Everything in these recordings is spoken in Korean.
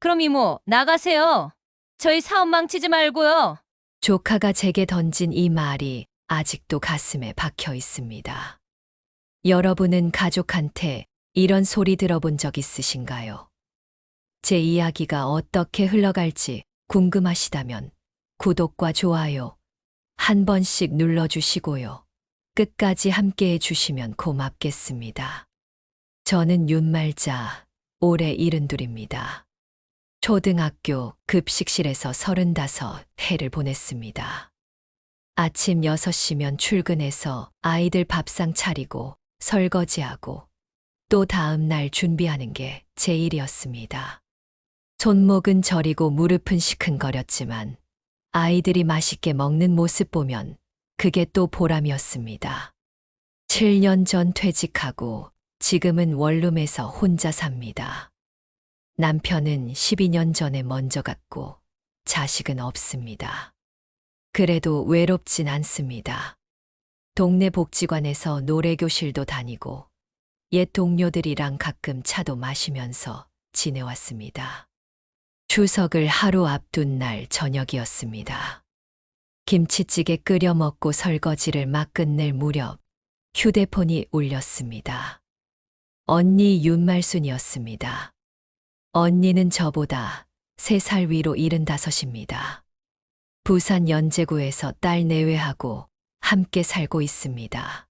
그럼 이모, 나가세요. 저희 사업 망치지 말고요. 조카가 제게 던진 이 말이 아직도 가슴에 박혀 있습니다. 여러분은 가족한테 이런 소리 들어본 적 있으신가요? 제 이야기가 어떻게 흘러갈지 궁금하시다면 구독과 좋아요 한 번씩 눌러주시고요. 끝까지 함께 해주시면 고맙겠습니다. 저는 윤말자, 올해 72입니다. 초등학교 급식실에서 35해를 보냈습니다. 아침 6시면 출근해서 아이들 밥상 차리고 설거지하고 또 다음 날 준비하는 게 제 일이었습니다. 손목은 저리고 무릎은 시큰거렸지만 아이들이 맛있게 먹는 모습 보면 그게 또 보람이었습니다. 7년 전 퇴직하고 지금은 원룸에서 혼자 삽니다. 남편은 12년 전에 먼저 갔고 자식은 없습니다. 그래도 외롭진 않습니다. 동네 복지관에서 노래교실도 다니고 옛 동료들이랑 가끔 차도 마시면서 지내왔습니다. 추석을 하루 앞둔 날 저녁이었습니다. 김치찌개 끓여 먹고 설거지를 막 끝낼 무렵 휴대폰이 울렸습니다. 언니 윤말순이었습니다. 언니는 저보다 3살 위로 75입니다. 부산 연제구에서 딸 내외하고 함께 살고 있습니다.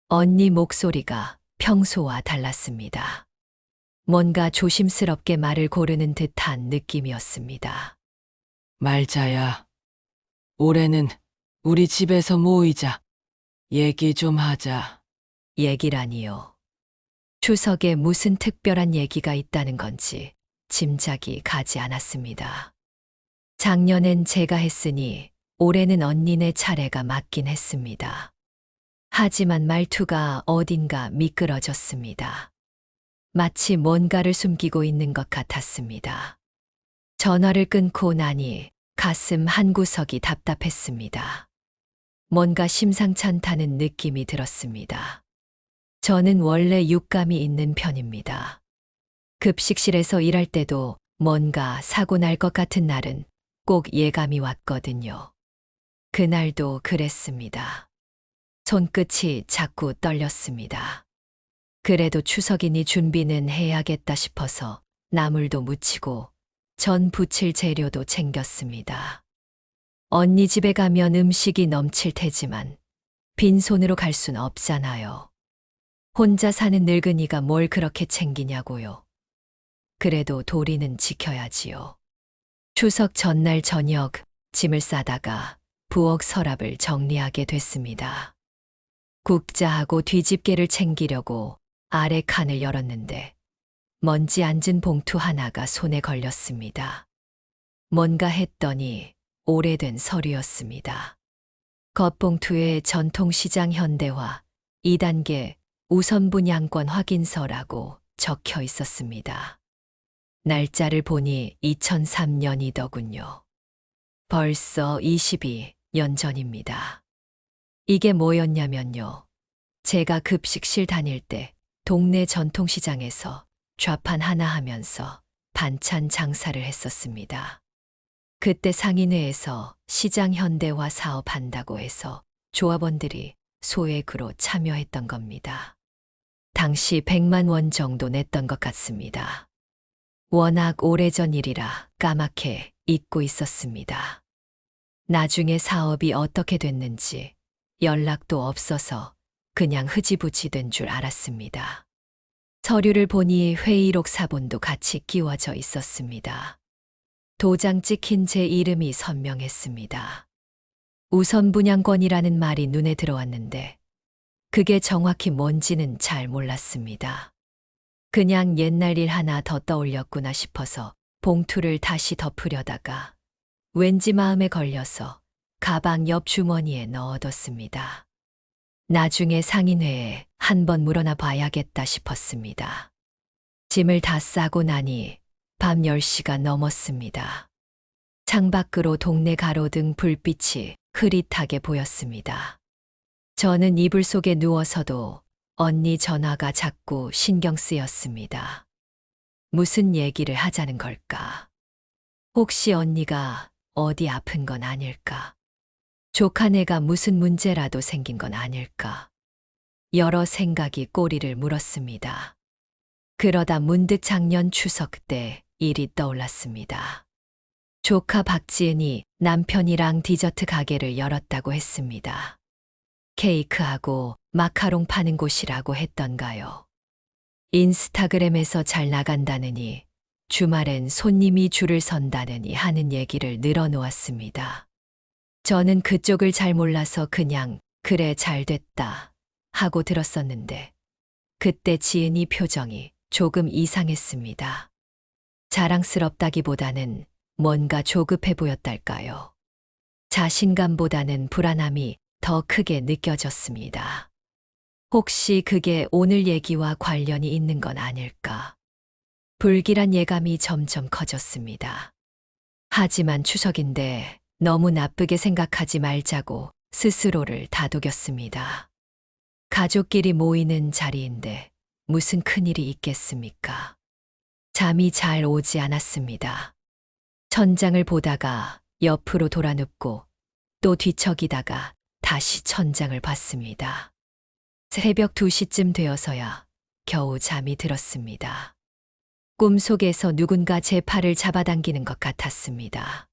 언니 목소리가 평소와 달랐습니다. 뭔가 조심스럽게 말을 고르는 듯한 느낌이었습니다. 말자야, 올해는 우리 집에서 모이자. 얘기 좀 하자. 얘기라니요. 추석에 무슨 특별한 얘기가 있다는 건지 짐작이 가지 않았습니다. 작년엔 제가 했으니 올해는 언니네 차례가 맞긴 했습니다. 하지만 말투가 어딘가 미끄러졌습니다. 마치 뭔가를 숨기고 있는 것 같았습니다. 전화를 끊고 나니 가슴 한구석이 답답했습니다. 뭔가 심상찮다는 느낌이 들었습니다. 저는 원래 육감이 있는 편입니다. 급식실에서 일할 때도 뭔가 사고 날 것 같은 날은 꼭 예감이 왔거든요. 그날도 그랬습니다. 손끝이 자꾸 떨렸습니다. 그래도 추석이니 준비는 해야겠다 싶어서 나물도 무치고 전 부칠 재료도 챙겼습니다. 언니 집에 가면 음식이 넘칠 테지만 빈손으로 갈 순 없잖아요. 혼자 사는 늙은이가 뭘 그렇게 챙기냐고요. 그래도 도리는 지켜야지요. 추석 전날 저녁 짐을 싸다가 부엌 서랍을 정리하게 됐습니다. 국자하고 뒤집개를 챙기려고 아래 칸을 열었는데 먼지 앉은 봉투 하나가 손에 걸렸습니다. 뭔가 했더니 오래된 서류였습니다. 겉봉투에 전통시장 현대화 2단계 우선 분양권 확인서라고 적혀 있었습니다. 날짜를 보니 2003년이더군요. 벌써 22년 전입니다. 이게 뭐였냐면요. 제가 급식실 다닐 때 동네 전통시장에서 좌판 하나 하면서 반찬 장사를 했었습니다. 그때 상인회에서 시장 현대화 사업한다고 해서 조합원들이 소액으로 참여했던 겁니다. 당시 100만 원 정도 냈던 것 같습니다. 워낙 오래전 일이라 까맣게 잊고 있었습니다. 나중에 사업이 어떻게 됐는지 연락도 없어서 그냥 흐지부지 된 줄 알았습니다. 서류를 보니 회의록 사본도 같이 끼워져 있었습니다. 도장 찍힌 제 이름이 선명했습니다. 우선 분양권이라는 말이 눈에 들어왔는데 그게 정확히 뭔지는 잘 몰랐습니다. 그냥 옛날 일 하나 더 떠올렸구나 싶어서 봉투를 다시 덮으려다가 왠지 마음에 걸려서 가방 옆 주머니에 넣어뒀습니다. 나중에 상인회에 한번 물어나 봐야겠다 싶었습니다. 짐을 다 싸고 나니 밤 10시가 넘었습니다. 창밖으로 동네 가로등 불빛이 흐릿하게 보였습니다. 저는 이불 속에 누워서도 언니 전화가 자꾸 신경 쓰였습니다. 무슨 얘기를 하자는 걸까? 혹시 언니가 어디 아픈 건 아닐까? 조카네가 무슨 문제라도 생긴 건 아닐까? 여러 생각이 꼬리를 물었습니다. 그러다 문득 작년 추석 때 일이 떠올랐습니다. 조카 박지은이 남편이랑 디저트 가게를 열었다고 했습니다. 케이크하고 마카롱 파는 곳이라고 했던가요. 인스타그램에서 잘 나간다느니 주말엔 손님이 줄을 선다느니 하는 얘기를 늘어놓았습니다. 저는 그쪽을 잘 몰라서 그냥 그래 잘 됐다 하고 들었었는데 그때 지은이 표정이 조금 이상했습니다. 자랑스럽다기보다는 뭔가 조급해 보였달까요. 자신감보다는 불안함이 더 크게 느껴졌습니다. 혹시 그게 오늘 얘기와 관련이 있는 건 아닐까? 불길한 예감이 점점 커졌습니다. 하지만 추석인데 너무 나쁘게 생각하지 말자고 스스로를 다독였습니다. 가족끼리 모이는 자리인데 무슨 큰일이 있겠습니까? 잠이 잘 오지 않았습니다. 천장을 보다가 옆으로 돌아 눕고 또 뒤척이다가 다시 천장을 봤습니다. 새벽 2시쯤 되어서야 겨우 잠이 들었습니다. 꿈속에서 누군가 제 팔을 잡아당기는 것 같았습니다.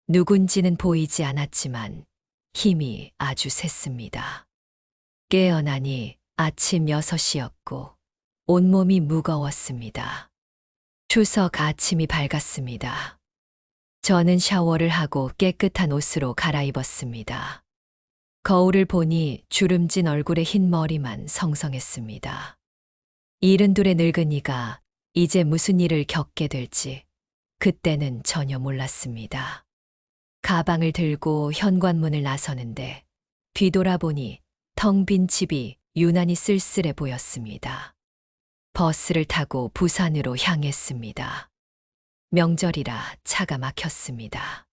누군지는 보이지 않았지만 힘이 아주 셌습니다. 깨어나니 아침 6시였고 온몸이 무거웠습니다. 추석 아침이 밝았습니다. 저는 샤워를 하고 깨끗한 옷으로 갈아입었습니다. 거울을 보니 주름진 얼굴에 흰 머리만 성성했습니다. 72의 늙은이가 이제 무슨 일을 겪게 될지 그때는 전혀 몰랐습니다. 가방을 들고 현관문을 나서는데 뒤돌아보니 텅 빈 집이 유난히 쓸쓸해 보였습니다. 버스를 타고 부산으로 향했습니다. 명절이라 차가 막혔습니다.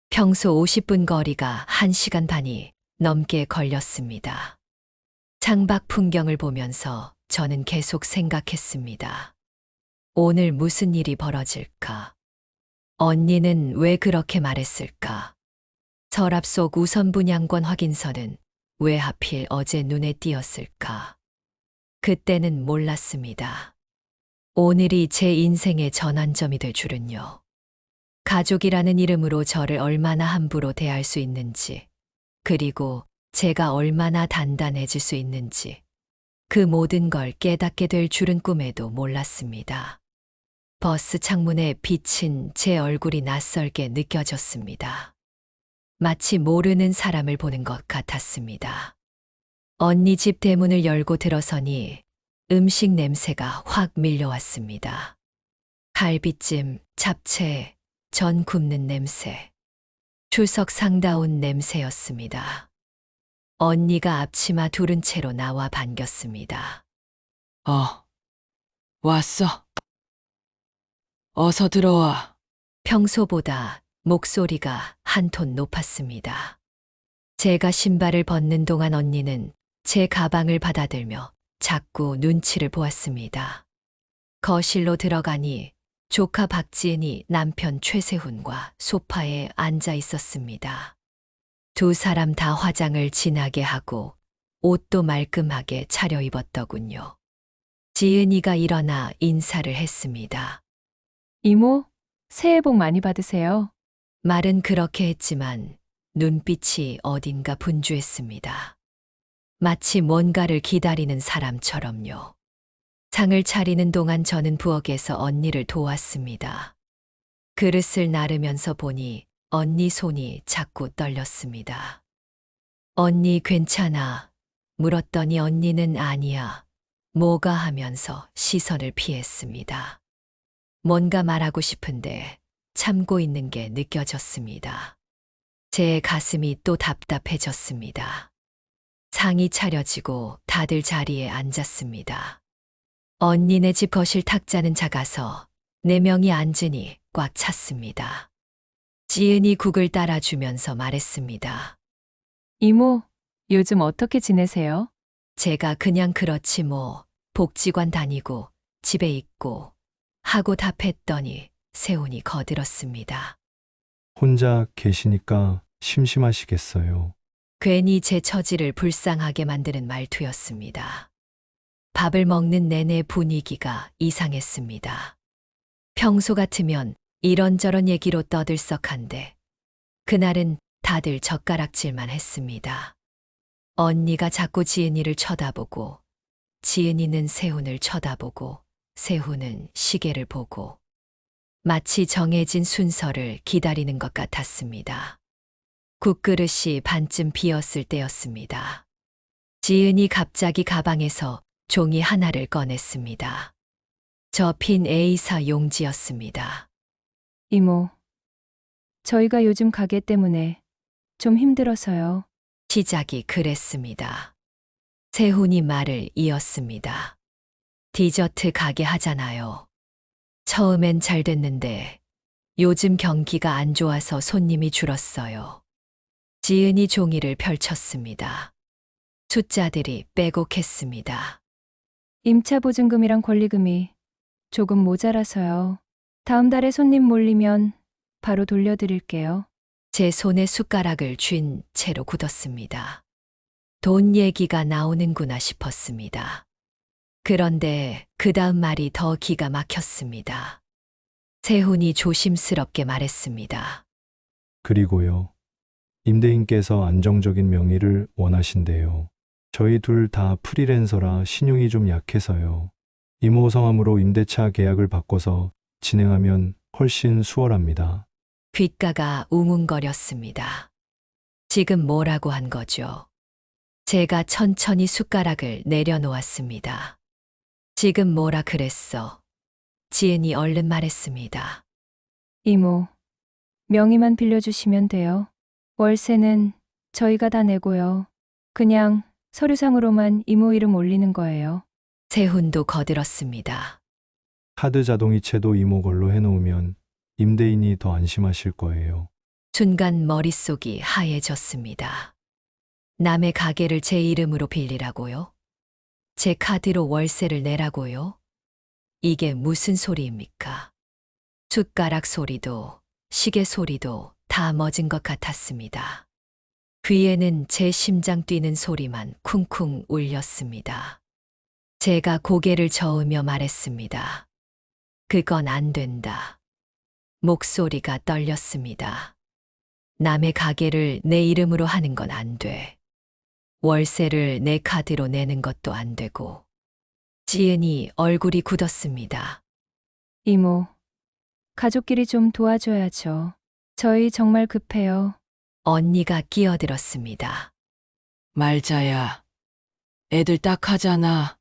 평소 50분 거리가 1시간 반이 넘게 걸렸습니다. 창밖 풍경을 보면서 저는 계속 생각했습니다. 오늘 무슨 일이 벌어질까? 언니는 왜 그렇게 말했을까? 서랍 속 우선 분양권 확인서는 왜 하필 어제 눈에 띄었을까? 그때는 몰랐습니다. 오늘이 제 인생의 전환점이 될 줄은요. 가족이라는 이름으로 저를 얼마나 함부로 대할 수 있는지, 그리고 제가 얼마나 단단해질 수 있는지, 그 모든 걸 깨닫게 될 줄은 꿈에도 몰랐습니다. 버스 창문에 비친 제 얼굴이 낯설게 느껴졌습니다. 마치 모르는 사람을 보는 것 같았습니다. 언니 집 대문을 열고 들어서니 음식 냄새가 확 밀려왔습니다. 갈비찜, 잡채, 전 굽는 냄새. 추석 상다운 냄새였습니다. 언니가 앞치마 두른 채로 나와 반겼습니다. 왔어. 어서 들어와. 평소보다 목소리가 한 톤 높았습니다. 제가 신발을 벗는 동안 언니는 제 가방을 받아들며 자꾸 눈치를 보았습니다. 거실로 들어가니 조카 박지은이 남편 최세훈과 소파에 앉아 있었습니다. 두 사람 다 화장을 진하게 하고 옷도 말끔하게 차려입었더군요. 지은이가 일어나 인사를 했습니다. 이모, 새해 복 많이 받으세요. 말은 그렇게 했지만 눈빛이 어딘가 분주했습니다. 마치 뭔가를 기다리는 사람처럼요. 상을 차리는 동안 저는 부엌에서 언니를 도왔습니다. 그릇을 나르면서 보니 언니 손이 자꾸 떨렸습니다. 언니 괜찮아? 물었더니 언니는 아니야. 뭐가 하면서 시선을 피했습니다. 뭔가 말하고 싶은데 참고 있는 게 느껴졌습니다. 제 가슴이 또 답답해졌습니다. 상이 차려지고 다들 자리에 앉았습니다. 언니네 집 거실 탁자는 작아서 4명이 앉으니 꽉 찼습니다. 지은이 국을 따라주면서 말했습니다. 이모, 요즘 어떻게 지내세요? 제가 그냥 그렇지 뭐 복지관 다니고 집에 있고 하고 답했더니 세훈이 거들었습니다. 혼자 계시니까 심심하시겠어요. 괜히 제 처지를 불쌍하게 만드는 말투였습니다. 밥을 먹는 내내 분위기가 이상했습니다. 평소 같으면 이런저런 얘기로 떠들썩한데 그날은 다들 젓가락질만 했습니다. 언니가 자꾸 지은이를 쳐다보고 지은이는 세훈을 쳐다보고 세훈은 시계를 보고 마치 정해진 순서를 기다리는 것 같았습니다. 국그릇이 반쯤 비었을 때였습니다. 지은이 갑자기 가방에서 종이 하나를 꺼냈습니다. 접힌 A사 용지였습니다. 이모, 저희가 요즘 가게 때문에 좀 힘들어서요. 시작이 그랬습니다. 세훈이 말을 이었습니다. 디저트 가게 하잖아요. 처음엔 잘 됐는데 요즘 경기가 안 좋아서 손님이 줄었어요. 지은이 종이를 펼쳤습니다. 숫자들이 빼곡했습니다. 임차 보증금이랑 권리금이 조금 모자라서요. 다음 달에 손님 몰리면 바로 돌려드릴게요. 제 손에 숟가락을 쥔 채로 굳었습니다. 돈 얘기가 나오는구나 싶었습니다. 그런데 그 다음 말이 더 기가 막혔습니다. 세훈이 조심스럽게 말했습니다. 그리고요. 임대인께서 안정적인 명의를 원하신대요. 저희 둘 다 프리랜서라 신용이 좀 약해서요. 이모 성함으로 임대차 계약을 바꿔서 진행하면 훨씬 수월합니다. 귓가가 웅웅거렸습니다. 지금 뭐라고 한 거죠? 제가 천천히 숟가락을 내려놓았습니다. 지금 뭐라 그랬어? 지은이 얼른 말했습니다. 이모, 명의만 빌려주시면 돼요. 월세는 저희가 다 내고요. 그냥 서류상으로만 이모 이름 올리는 거예요. 세훈도 거들었습니다. 카드 자동이체도 이모 걸로 해놓으면 임대인이 더 안심하실 거예요. 순간 머릿속이 하얘졌습니다. 남의 가게를 제 이름으로 빌리라고요? 제 카드로 월세를 내라고요? 이게 무슨 소리입니까? 숟가락 소리도 시계 소리도 다 멎은 것 같았습니다. 귀에는 제 심장 뛰는 소리만 쿵쿵 울렸습니다. 제가 고개를 저으며 말했습니다. 그건 안 된다. 목소리가 떨렸습니다. 남의 가게를 내 이름으로 하는 건 안 돼. 월세를 내 카드로 내는 것도 안 되고. 지은이 얼굴이 굳었습니다. 이모, 가족끼리 좀 도와줘야죠. 저희 정말 급해요. 언니가 끼어들었습니다. 말자야. 애들 딱 하잖아.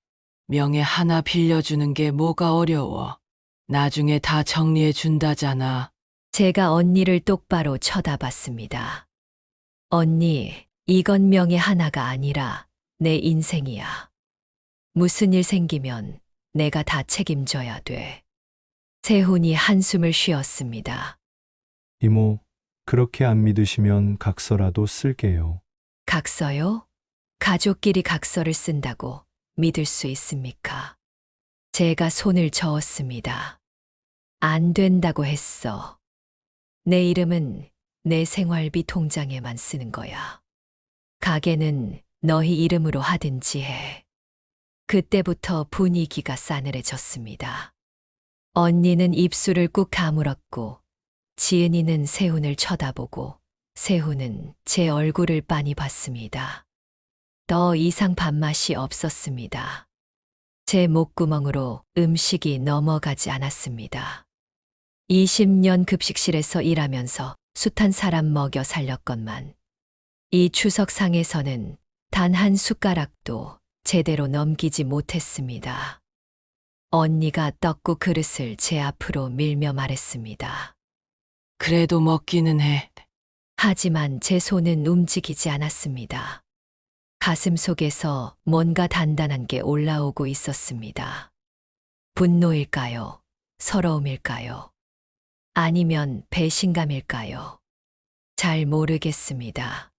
명예 하나 빌려주는 게 뭐가 어려워. 나중에 다 정리해 준다잖아. 제가 언니를 똑바로 쳐다봤습니다. 언니, 이건 명예 하나가 아니라 내 인생이야. 무슨 일 생기면 내가 다 책임져야 돼. 세훈이 한숨을 쉬었습니다. 이모, 그렇게 안 믿으시면 각서라도 쓸게요. 각서요? 가족끼리 각서를 쓴다고 믿을 수 있습니까? 제가 손을 저었습니다. 안 된다고 했어. 내 이름은 내 생활비 통장에만 쓰는 거야. 가게는 너희 이름으로 하든지 해. 그때부터 분위기가 싸늘해졌습니다. 언니는 입술을 꾹 다물었고 지은이는 세훈을 쳐다보고 세훈은 제 얼굴을 빤히 봤습니다. 더 이상 밥맛이 없었습니다. 제 목구멍으로 음식이 넘어가지 않았습니다. 20년 급식실에서 일하면서 숱한 사람 먹여 살렸건만 이 추석상에서는 단 한 숟가락도 제대로 넘기지 못했습니다. 언니가 떡국 그릇을 제 앞으로 밀며 말했습니다. 그래도 먹기는 해. 하지만 제 손은 움직이지 않았습니다. 가슴 속에서 뭔가 단단한 게 올라오고 있었습니다. 분노일까요? 서러움일까요? 아니면 배신감일까요? 잘 모르겠습니다.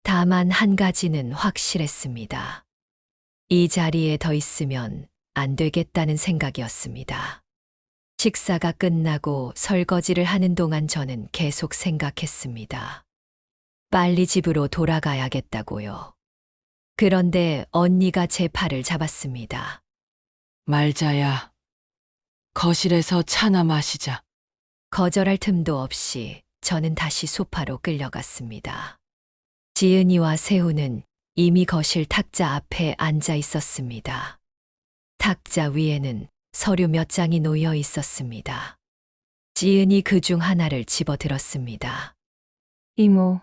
다만 한 가지는 확실했습니다. 이 자리에 더 있으면 안 되겠다는 생각이었습니다. 식사가 끝나고 설거지를 하는 동안 저는 계속 생각했습니다. 빨리 집으로 돌아가야겠다고요. 그런데 언니가 제 팔을 잡았습니다. 말자야. 거실에서 차나 마시자. 거절할 틈도 없이 저는 다시 소파로 끌려갔습니다. 지은이와 세훈은 이미 거실 탁자 앞에 앉아 있었습니다. 탁자 위에는 서류 몇 장이 놓여 있었습니다. 지은이 그 중 하나를 집어들었습니다. 이모,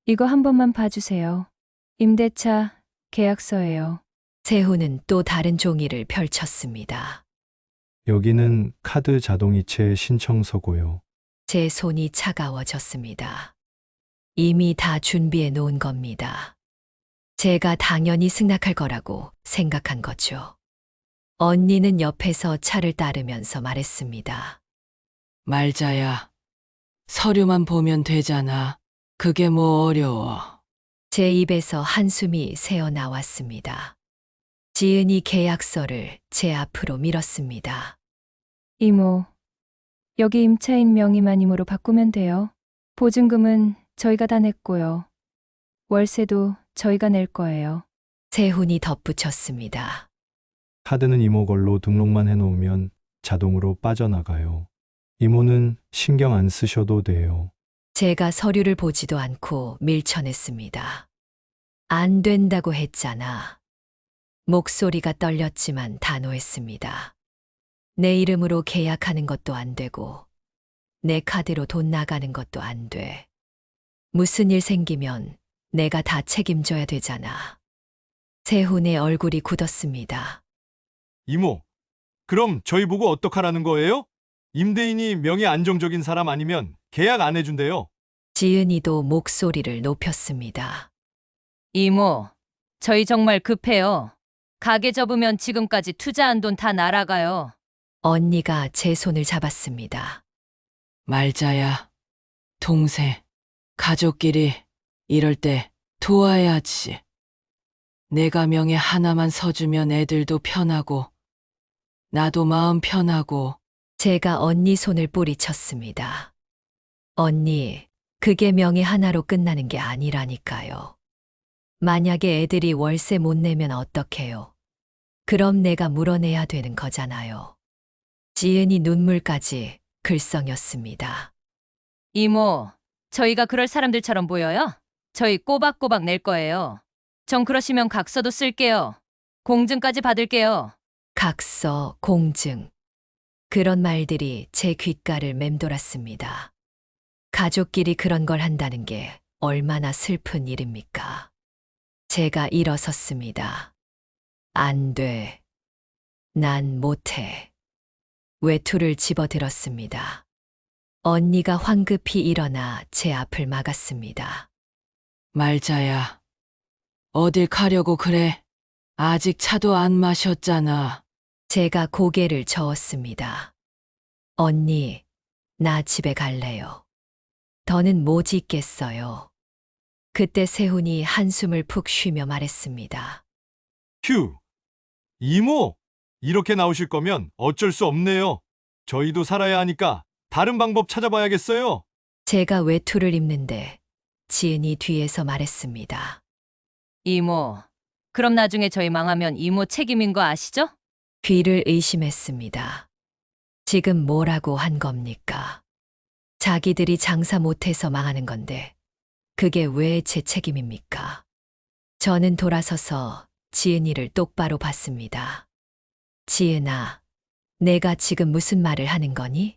이거 한 번만 봐주세요. 임대차 계약서예요. 세훈은 또 다른 종이를 펼쳤습니다. 여기는 카드 자동이체 신청서고요. 제 손이 차가워졌습니다. 이미 다 준비해 놓은 겁니다. 제가 당연히 승낙할 거라고 생각한 거죠. 언니는 옆에서 차를 따르면서 말했습니다. 말자야. 서류만 보면 되잖아. 그게 뭐 어려워. 제 입에서 한숨이 새어 나왔습니다. 지은이 계약서를 제 앞으로 밀었습니다. 이모, 여기 임차인 명의만 이모로 바꾸면 돼요. 보증금은 저희가 다 냈고요. 월세도 저희가 낼 거예요. 세훈이 덧붙였습니다. 카드는 이모 걸로 등록만 해놓으면 자동으로 빠져나가요. 이모는 신경 안 쓰셔도 돼요. 제가 서류를 보지도 않고 밀쳐냈습니다. 안 된다고 했잖아. 목소리가 떨렸지만 단호했습니다. 내 이름으로 계약하는 것도 안 되고, 내 카드로 돈 나가는 것도 안 돼. 무슨 일 생기면 내가 다 책임져야 되잖아. 세훈의 얼굴이 굳었습니다. 이모, 그럼 저희 보고 어떡하라는 거예요? 임대인이 명예 안정적인 사람 아니면 계약 안 해준대요. 지은이도 목소리를 높였습니다. 이모, 저희 정말 급해요. 가게 접으면 지금까지 투자한 돈 다 날아가요. 언니가 제 손을 잡았습니다. 말자야. 동생. 가족끼리 이럴 때 도와야지. 내가 명예 하나만 서주면 애들도 편하고 나도 마음 편하고. 제가 언니 손을 뿌리쳤습니다. 언니, 그게 명의 하나로 끝나는 게 아니라니까요. 만약에 애들이 월세 못 내면 어떡해요? 그럼 내가 물어내야 되는 거잖아요. 지은이 눈물까지 글썽였습니다. 이모, 저희가 그럴 사람들처럼 보여요? 저희 꼬박꼬박 낼 거예요. 정 그러시면 각서도 쓸게요. 공증까지 받을게요. 각서, 공증. 그런 말들이 제 귓가를 맴돌았습니다. 가족끼리 그런 걸 한다는 게 얼마나 슬픈 일입니까? 제가 일어섰습니다. 안 돼. 난 못해. 외투를 집어들었습니다. 언니가 황급히 일어나 제 앞을 막았습니다. 말자야. 어딜 가려고 그래? 아직 차도 안 마셨잖아. 제가 고개를 저었습니다. 언니, 나 집에 갈래요. 더는 못 있겠어요. 그때 세훈이 한숨을 푹 쉬며 말했습니다. 휴, 이모, 이렇게 나오실 거면 어쩔 수 없네요. 저희도 살아야 하니까 다른 방법 찾아봐야겠어요. 제가 외투를 입는데 지은이 뒤에서 말했습니다. 이모, 그럼 나중에 저희 망하면 이모 책임인 거 아시죠? 귀를 의심했습니다. 지금 뭐라고 한 겁니까? 자기들이 장사 못해서 망하는 건데 그게 왜 제 책임입니까? 저는 돌아서서 지은이를 똑바로 봤습니다. 지은아, 내가 지금 무슨 말을 하는 거니?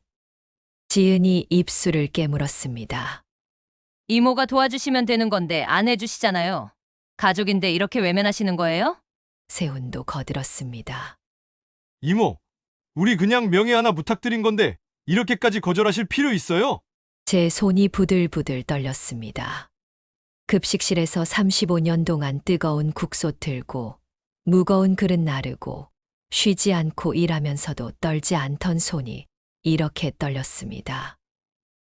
지은이 입술을 깨물었습니다. 이모가 도와주시면 되는 건데 안 해주시잖아요. 가족인데 이렇게 외면하시는 거예요? 세훈도 거들었습니다. 이모, 우리 그냥 명예 하나 부탁드린 건데 이렇게까지 거절하실 필요 있어요? 제 손이 부들부들 떨렸습니다. 급식실에서 35년 동안 뜨거운 국솥 들고 무거운 그릇 나르고 쉬지 않고 일하면서도 떨지 않던 손이 이렇게 떨렸습니다.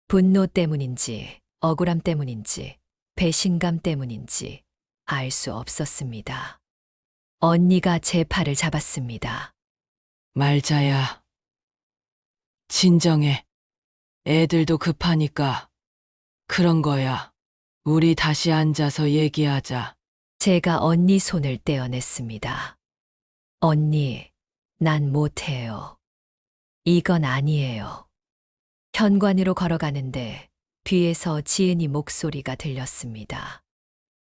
분노 때문인지 억울함 때문인지 배신감 때문인지 알 수 없었습니다. 언니가 제 팔을 잡았습니다. 말자야. 진정해. 애들도 급하니까. 그런 거야. 우리 다시 앉아서 얘기하자. 제가 언니 손을 떼어냈습니다. 언니, 난 못해요. 이건 아니에요. 현관으로 걸어가는데 뒤에서 지은이 목소리가 들렸습니다.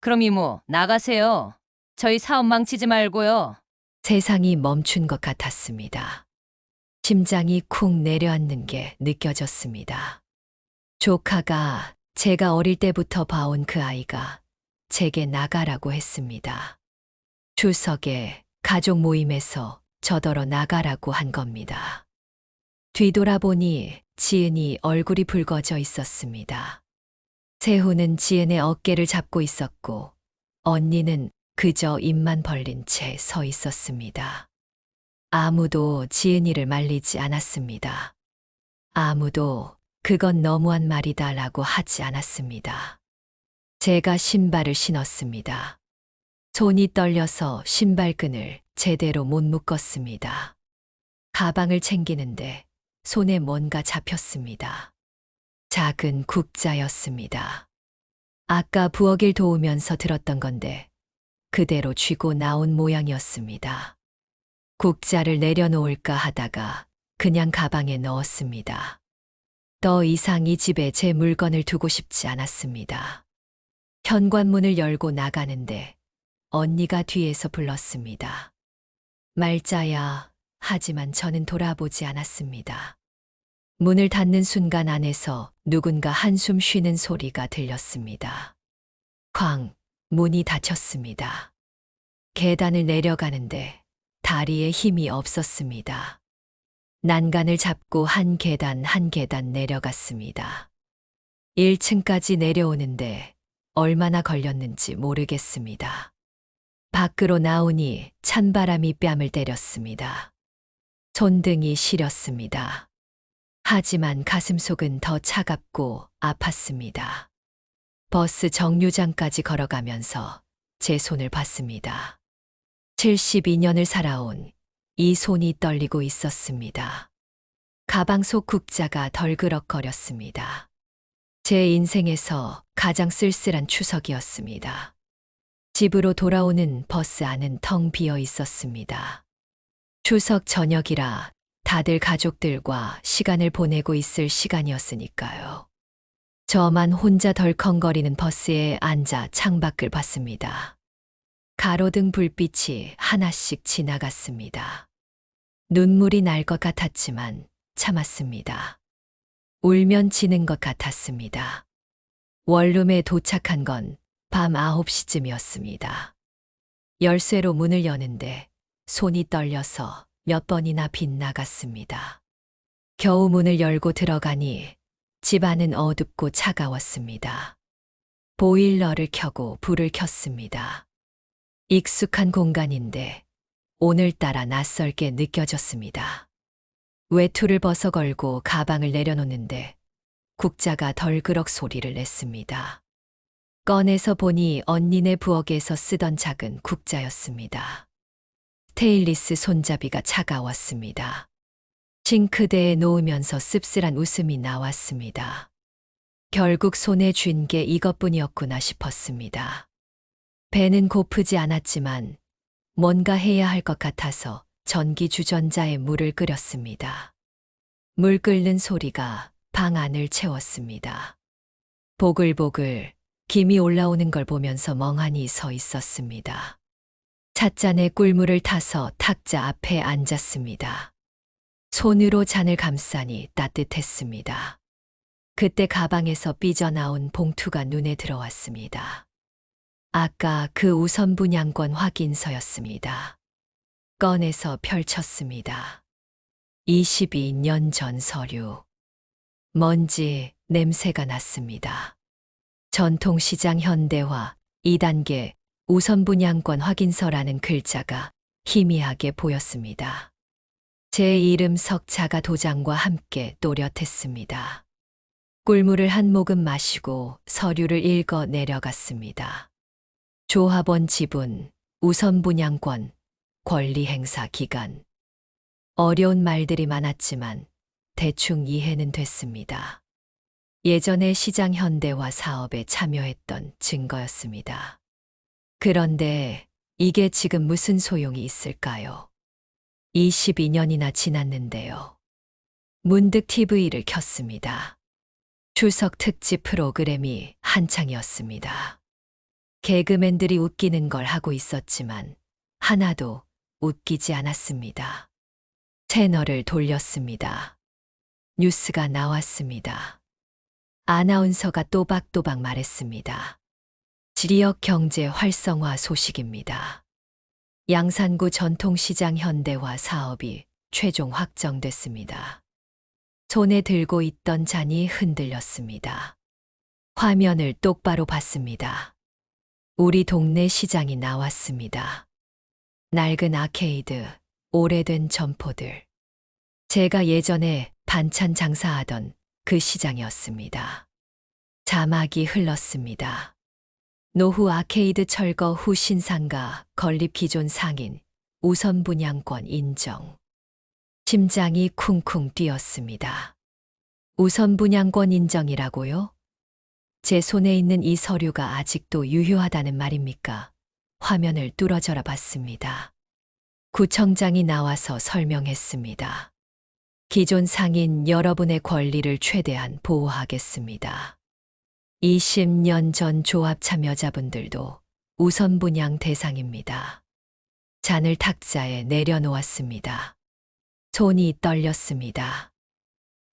그럼 이모, 나가세요. 저희 사업 망치지 말고요. 세상이 멈춘 것 같았습니다. 심장이 쿵 내려앉는 게 느껴졌습니다. 조카가 제가 어릴 때부터 봐온 그 아이가 제게 나가라고 했습니다. 추석에 가족 모임에서 저더러 나가라고 한 겁니다. 뒤돌아보니 지은이 얼굴이 붉어져 있었습니다. 세훈은 지은의 어깨를 잡고 있었고 언니는 그저 입만 벌린 채 서 있었습니다. 아무도 지은이를 말리지 않았습니다. 아무도 그건 너무한 말이다라고 하지 않았습니다. 제가 신발을 신었습니다. 손이 떨려서 신발끈을 제대로 못 묶었습니다. 가방을 챙기는데 손에 뭔가 잡혔습니다. 작은 국자였습니다. 아까 부엌일 도우면서 들었던 건데 그대로 쥐고 나온 모양이었습니다. 국자를 내려놓을까 하다가 그냥 가방에 넣었습니다. 더 이상 이 집에 제 물건을 두고 싶지 않았습니다. 현관문을 열고 나가는데 언니가 뒤에서 불렀습니다. 말자야. 하지만 저는 돌아보지 않았습니다. 문을 닫는 순간 안에서 누군가 한숨 쉬는 소리가 들렸습니다. 쾅, 문이 닫혔습니다. 계단을 내려가는데 다리에 힘이 없었습니다. 난간을 잡고 한 계단 한 계단 내려갔습니다. 1층까지 내려오는데 얼마나 걸렸는지 모르겠습니다. 밖으로 나오니 찬바람이 뺨을 때렸습니다. 손등이 시렸습니다. 하지만 가슴속은 더 차갑고 아팠습니다. 버스 정류장까지 걸어가면서 제 손을 봤습니다. 72년을 살아온 이 손이 떨리고 있었습니다. 가방 속 국자가 덜그럭거렸습니다. 제 인생에서 가장 쓸쓸한 추석이었습니다. 집으로 돌아오는 버스 안은 텅 비어 있었습니다. 추석 저녁이라 다들 가족들과 시간을 보내고 있을 시간이었으니까요. 저만 혼자 덜컹거리는 버스에 앉아 창밖을 봤습니다. 가로등 불빛이 하나씩 지나갔습니다. 눈물이 날 것 같았지만 참았습니다. 울면 지는 것 같았습니다. 원룸에 도착한 건 밤 9시쯤이었습니다. 열쇠로 문을 여는데 손이 떨려서 몇 번이나 빗나갔습니다. 겨우 문을 열고 들어가니 집 안은 어둡고 차가웠습니다. 보일러를 켜고 불을 켰습니다. 익숙한 공간인데 오늘따라 낯설게 느껴졌습니다. 외투를 벗어 걸고 가방을 내려놓는데 국자가 덜그럭 소리를 냈습니다. 꺼내서 보니 언니네 부엌에서 쓰던 작은 국자였습니다. 스테인리스 손잡이가 차가웠습니다. 싱크대에 놓으면서 씁쓸한 웃음이 나왔습니다. 결국 손에 쥔 게 이것뿐이었구나 싶었습니다. 배는 고프지 않았지만 뭔가 해야 할 것 같아서 전기 주전자에 물을 끓였습니다. 물 끓는 소리가 방 안을 채웠습니다. 보글보글 김이 올라오는 걸 보면서 멍하니 서 있었습니다. 찻잔에 꿀물을 타서 탁자 앞에 앉았습니다. 손으로 잔을 감싸니 따뜻했습니다. 그때 가방에서 삐져나온 봉투가 눈에 들어왔습니다. 아까 그 우선분양권 확인서였습니다. 꺼내서 펼쳤습니다. 22년 전 서류. 먼지, 냄새가 났습니다. 전통시장 현대화 2단계 우선분양권 확인서라는 글자가 희미하게 보였습니다. 제 이름 석자가 도장과 함께 또렷했습니다. 꿀물을 한 모금 마시고 서류를 읽어 내려갔습니다. 조합원 지분, 우선분양권, 권리행사 기간. 어려운 말들이 많았지만 대충 이해는 됐습니다. 예전에 시장 현대화 사업에 참여했던 증거였습니다. 그런데 이게 지금 무슨 소용이 있을까요? 22년이나 지났는데요. 문득 TV를 켰습니다. 추석 특집 프로그램이 한창이었습니다. 개그맨들이 웃기는 걸 하고 있었지만 하나도 웃기지 않았습니다. 채널을 돌렸습니다. 뉴스가 나왔습니다. 아나운서가 또박또박 말했습니다. 지역 경제 활성화 소식입니다. 양산구 전통시장 현대화 사업이 최종 확정됐습니다. 손에 들고 있던 잔이 흔들렸습니다. 화면을 똑바로 봤습니다. 우리 동네 시장이 나왔습니다. 낡은 아케이드, 오래된 점포들. 제가 예전에 반찬 장사하던 그 시장이었습니다. 자막이 흘렀습니다. 노후 아케이드 철거 후 신상가 건립 기존 상인 우선 분양권 인정. 심장이 쿵쿵 뛰었습니다. 우선 분양권 인정이라고요? 제 손에 있는 이 서류가 아직도 유효하다는 말입니까? 화면을 뚫어져라 봤습니다. 구청장이 나와서 설명했습니다. 기존 상인 여러분의 권리를 최대한 보호하겠습니다. 20년 전 조합 참여자분들도 우선 분양 대상입니다. 잔을 탁자에 내려놓았습니다. 손이 떨렸습니다.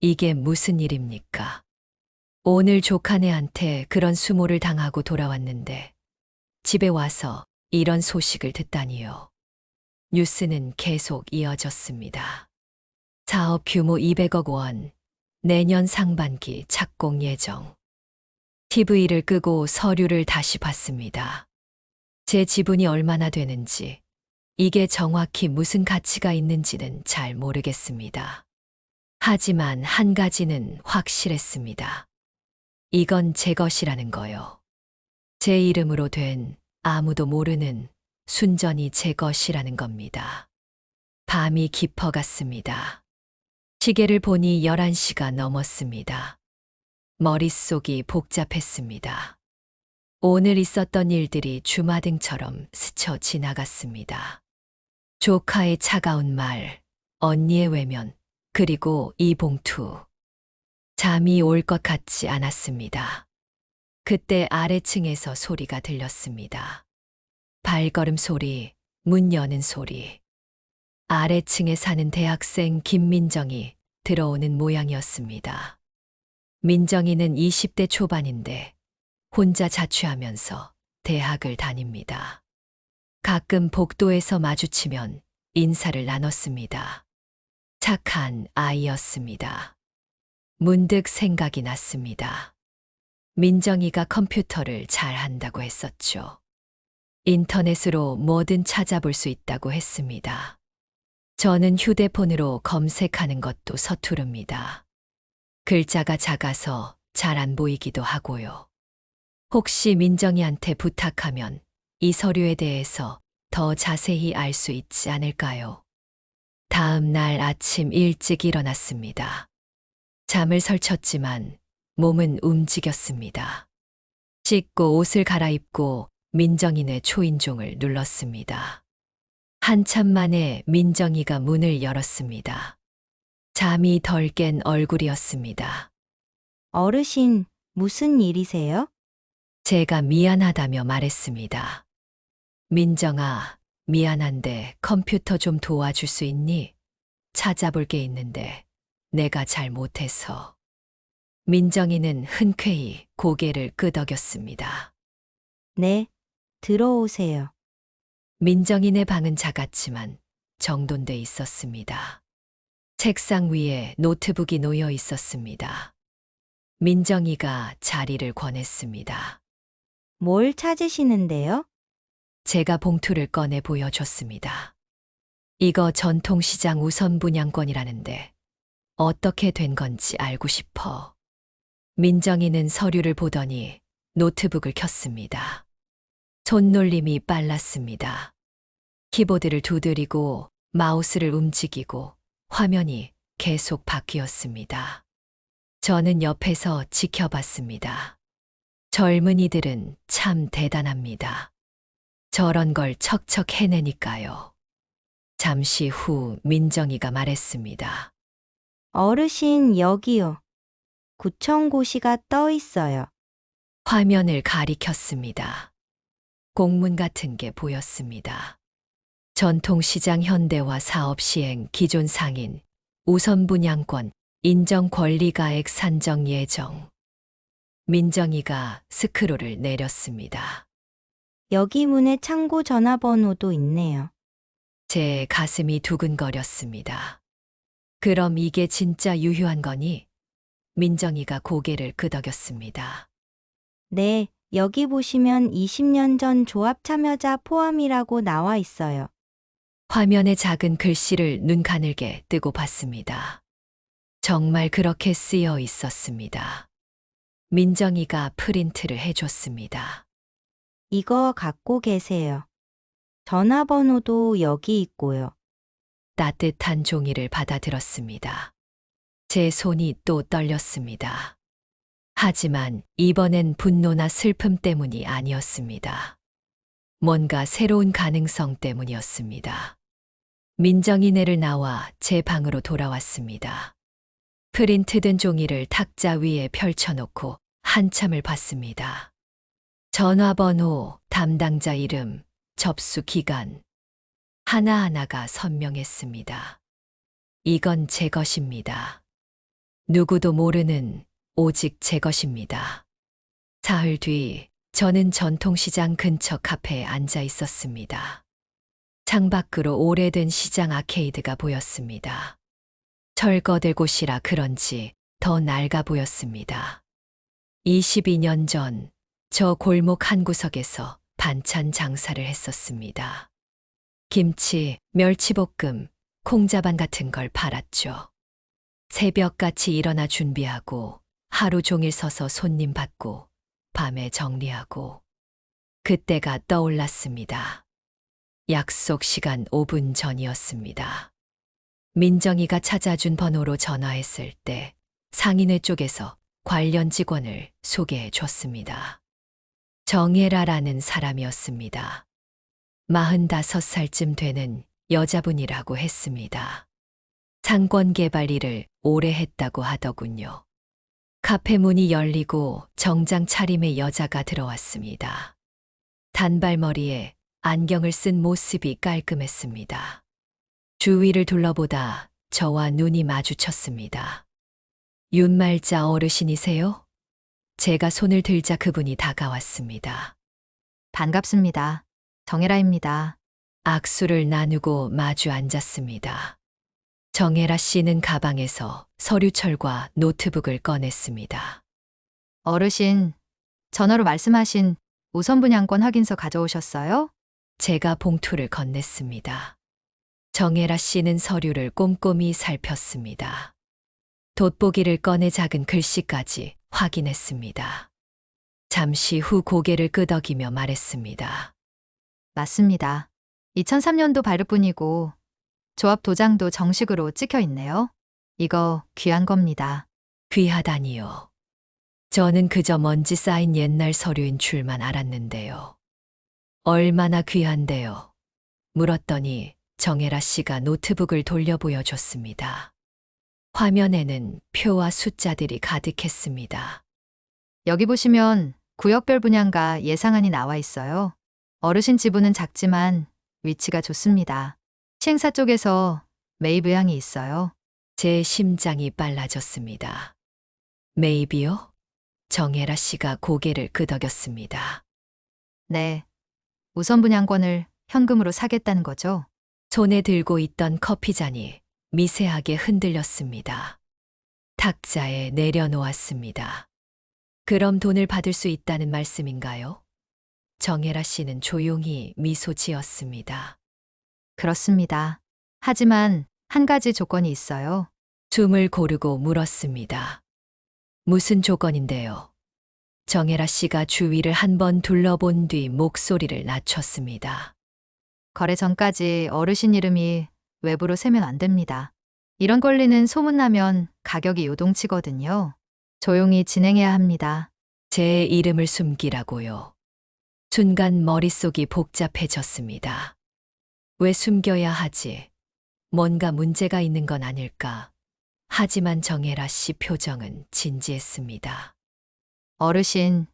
이게 무슨 일입니까? 오늘 조카네한테 그런 수모를 당하고 돌아왔는데 집에 와서 이런 소식을 듣다니요. 뉴스는 계속 이어졌습니다. 사업 규모 200억 원, 내년 상반기 착공 예정. TV를 끄고 서류를 다시 봤습니다. 제 지분이 얼마나 되는지, 이게 정확히 무슨 가치가 있는지는 잘 모르겠습니다. 하지만 한 가지는 확실했습니다. 이건 제 것이라는 거요. 제 이름으로 된 아무도 모르는 순전히 제 것이라는 겁니다. 밤이 깊어갔습니다. 시계를 보니 11시가 넘었습니다. 머릿속이 복잡했습니다. 오늘 있었던 일들이 주마등처럼 스쳐 지나갔습니다. 조카의 차가운 말, 언니의 외면, 그리고 이 봉투. 잠이 올 것 같지 않았습니다. 그때 아래층에서 소리가 들렸습니다. 발걸음 소리, 문 여는 소리. 아래층에 사는 대학생 김민정이 들어오는 모양이었습니다. 민정이는 20대 초반인데 혼자 자취하면서 대학을 다닙니다. 가끔 복도에서 마주치면 인사를 나눴습니다. 착한 아이였습니다. 문득 생각이 났습니다. 민정이가 컴퓨터를 잘 한다고 했었죠. 인터넷으로 뭐든 찾아볼 수 있다고 했습니다. 저는 휴대폰으로 검색하는 것도 서투릅니다. 글자가 작아서 잘 안 보이기도 하고요. 혹시 민정이한테 부탁하면 이 서류에 대해서 더 자세히 알 수 있지 않을까요? 다음 날 아침 일찍 일어났습니다. 잠을 설쳤지만 몸은 움직였습니다. 씻고 옷을 갈아입고 민정이네 초인종을 눌렀습니다. 한참 만에 민정이가 문을 열었습니다. 잠이 덜 깬 얼굴이었습니다. 어르신, 무슨 일이세요? 제가 미안하다며 말했습니다. 민정아, 미안한데 컴퓨터 좀 도와줄 수 있니? 찾아볼 게 있는데 내가 잘 못해서. 민정이는 흔쾌히 고개를 끄덕였습니다. 네, 들어오세요. 민정이네 방은 작았지만 정돈돼 있었습니다. 책상 위에 노트북이 놓여 있었습니다. 민정이가 자리를 권했습니다. 뭘 찾으시는데요? 제가 봉투를 꺼내 보여줬습니다. 이거 전통시장 우선 분양권이라는데 어떻게 된 건지 알고 싶어. 민정이는 서류를 보더니 노트북을 켰습니다. 손놀림이 빨랐습니다. 키보드를 두드리고 마우스를 움직이고 화면이 계속 바뀌었습니다. 저는 옆에서 지켜봤습니다. 젊은이들은 참 대단합니다. 저런 걸 척척 해내니까요. 잠시 후 민정이가 말했습니다. 어르신, 여기요. 구청고시가 떠 있어요. 화면을 가리켰습니다. 공문 같은 게 보였습니다. 전통시장 현대화 사업 시행 기존 상인, 우선 분양권, 인정 권리가액 산정 예정. 민정이가 스크롤을 내렸습니다. 여기 문에 창고 전화번호도 있네요. 제 가슴이 두근거렸습니다. 그럼 이게 진짜 유효한 거니? 민정이가 고개를 끄덕였습니다. 네, 여기 보시면 20년 전 조합 참여자 포함이라고 나와 있어요. 화면에 작은 글씨를 눈 가늘게 뜨고 봤습니다. 정말 그렇게 쓰여 있었습니다. 민정이가 프린트를 해줬습니다. 이거 갖고 계세요. 전화번호도 여기 있고요. 따뜻한 종이를 받아들었습니다. 제 손이 또 떨렸습니다. 하지만 이번엔 분노나 슬픔 때문이 아니었습니다. 뭔가 새로운 가능성 때문이었습니다. 민정이네를 나와 제 방으로 돌아왔습니다. 프린트된 종이를 탁자 위에 펼쳐놓고 한참을 봤습니다. 전화번호, 담당자 이름, 접수 기간. 하나하나가 선명했습니다. 이건 제 것입니다. 누구도 모르는 오직 제 것입니다. 사흘 뒤 저는 전통시장 근처 카페에 앉아 있었습니다. 창밖으로 오래된 시장 아케이드가 보였습니다. 철거될 곳이라 그런지 더 낡아 보였습니다. 22년 전 저 골목 한 구석에서 반찬 장사를 했었습니다. 김치, 멸치볶음, 콩자반 같은 걸 팔았죠. 새벽같이 일어나 준비하고 하루 종일 서서 손님 받고 밤에 정리하고 그때가 떠올랐습니다. 약속 시간 5분 전이었습니다. 민정이가 찾아준 번호로 전화했을 때 상인회 쪽에서 관련 직원을 소개해 줬습니다. 정혜라라는 사람이었습니다. 45살쯤 되는 여자분이라고 했습니다. 상권 개발 일을 오래 했다고 하더군요. 카페 문이 열리고 정장 차림의 여자가 들어왔습니다. 단발머리에 안경을 쓴 모습이 깔끔했습니다. 주위를 둘러보다 저와 눈이 마주쳤습니다. 윤말자 어르신이세요? 제가 손을 들자 그분이 다가왔습니다. 반갑습니다. 정혜라입니다. 악수를 나누고 마주 앉았습니다. 정혜라 씨는 가방에서 서류철과 노트북을 꺼냈습니다. 어르신, 전화로 말씀하신 우선 분양권 확인서 가져오셨어요? 제가 봉투를 건넸습니다. 정혜라 씨는 서류를 꼼꼼히 살폈습니다. 돋보기를 꺼내 작은 글씨까지 확인했습니다. 잠시 후 고개를 끄덕이며 말했습니다. 맞습니다. 2003년도 발급분이고 조합 도장도 정식으로 찍혀 있네요. 이거 귀한 겁니다. 귀하다니요. 저는 그저 먼지 쌓인 옛날 서류인 줄만 알았는데요. 얼마나 귀한데요? 물었더니 정혜라 씨가 노트북을 돌려 보여줬습니다. 화면에는 표와 숫자들이 가득했습니다. 여기 보시면 구역별 분양가 예상안이 나와 있어요. 어르신 지분은 작지만 위치가 좋습니다. 시행사 쪽에서 매입 의향이 있어요. 제 심장이 빨라졌습니다. 매입이요? 정혜라 씨가 고개를 끄덕였습니다. 네. 우선 분양권을 현금으로 사겠다는 거죠. 손에 들고 있던 커피잔이 미세하게 흔들렸습니다. 탁자에 내려놓았습니다. 그럼 돈을 받을 수 있다는 말씀인가요? 정혜라 씨는 조용히 미소 지었습니다. 그렇습니다. 하지만 한 가지 조건이 있어요. 숨을 고르고 물었습니다. 무슨 조건인데요? 정혜라 씨가 주위를 한번 둘러본 뒤 목소리를 낮췄습니다. 거래 전까지 어르신 이름이 외부로 새면 안 됩니다. 이런 권리는 소문나면 가격이 요동치거든요. 조용히 진행해야 합니다. 제 이름을 숨기라고요. 순간 머릿속이 복잡해졌습니다. 왜 숨겨야 하지? 뭔가 문제가 있는 건 아닐까? 하지만 정혜라 씨 표정은 진지했습니다. 어르신,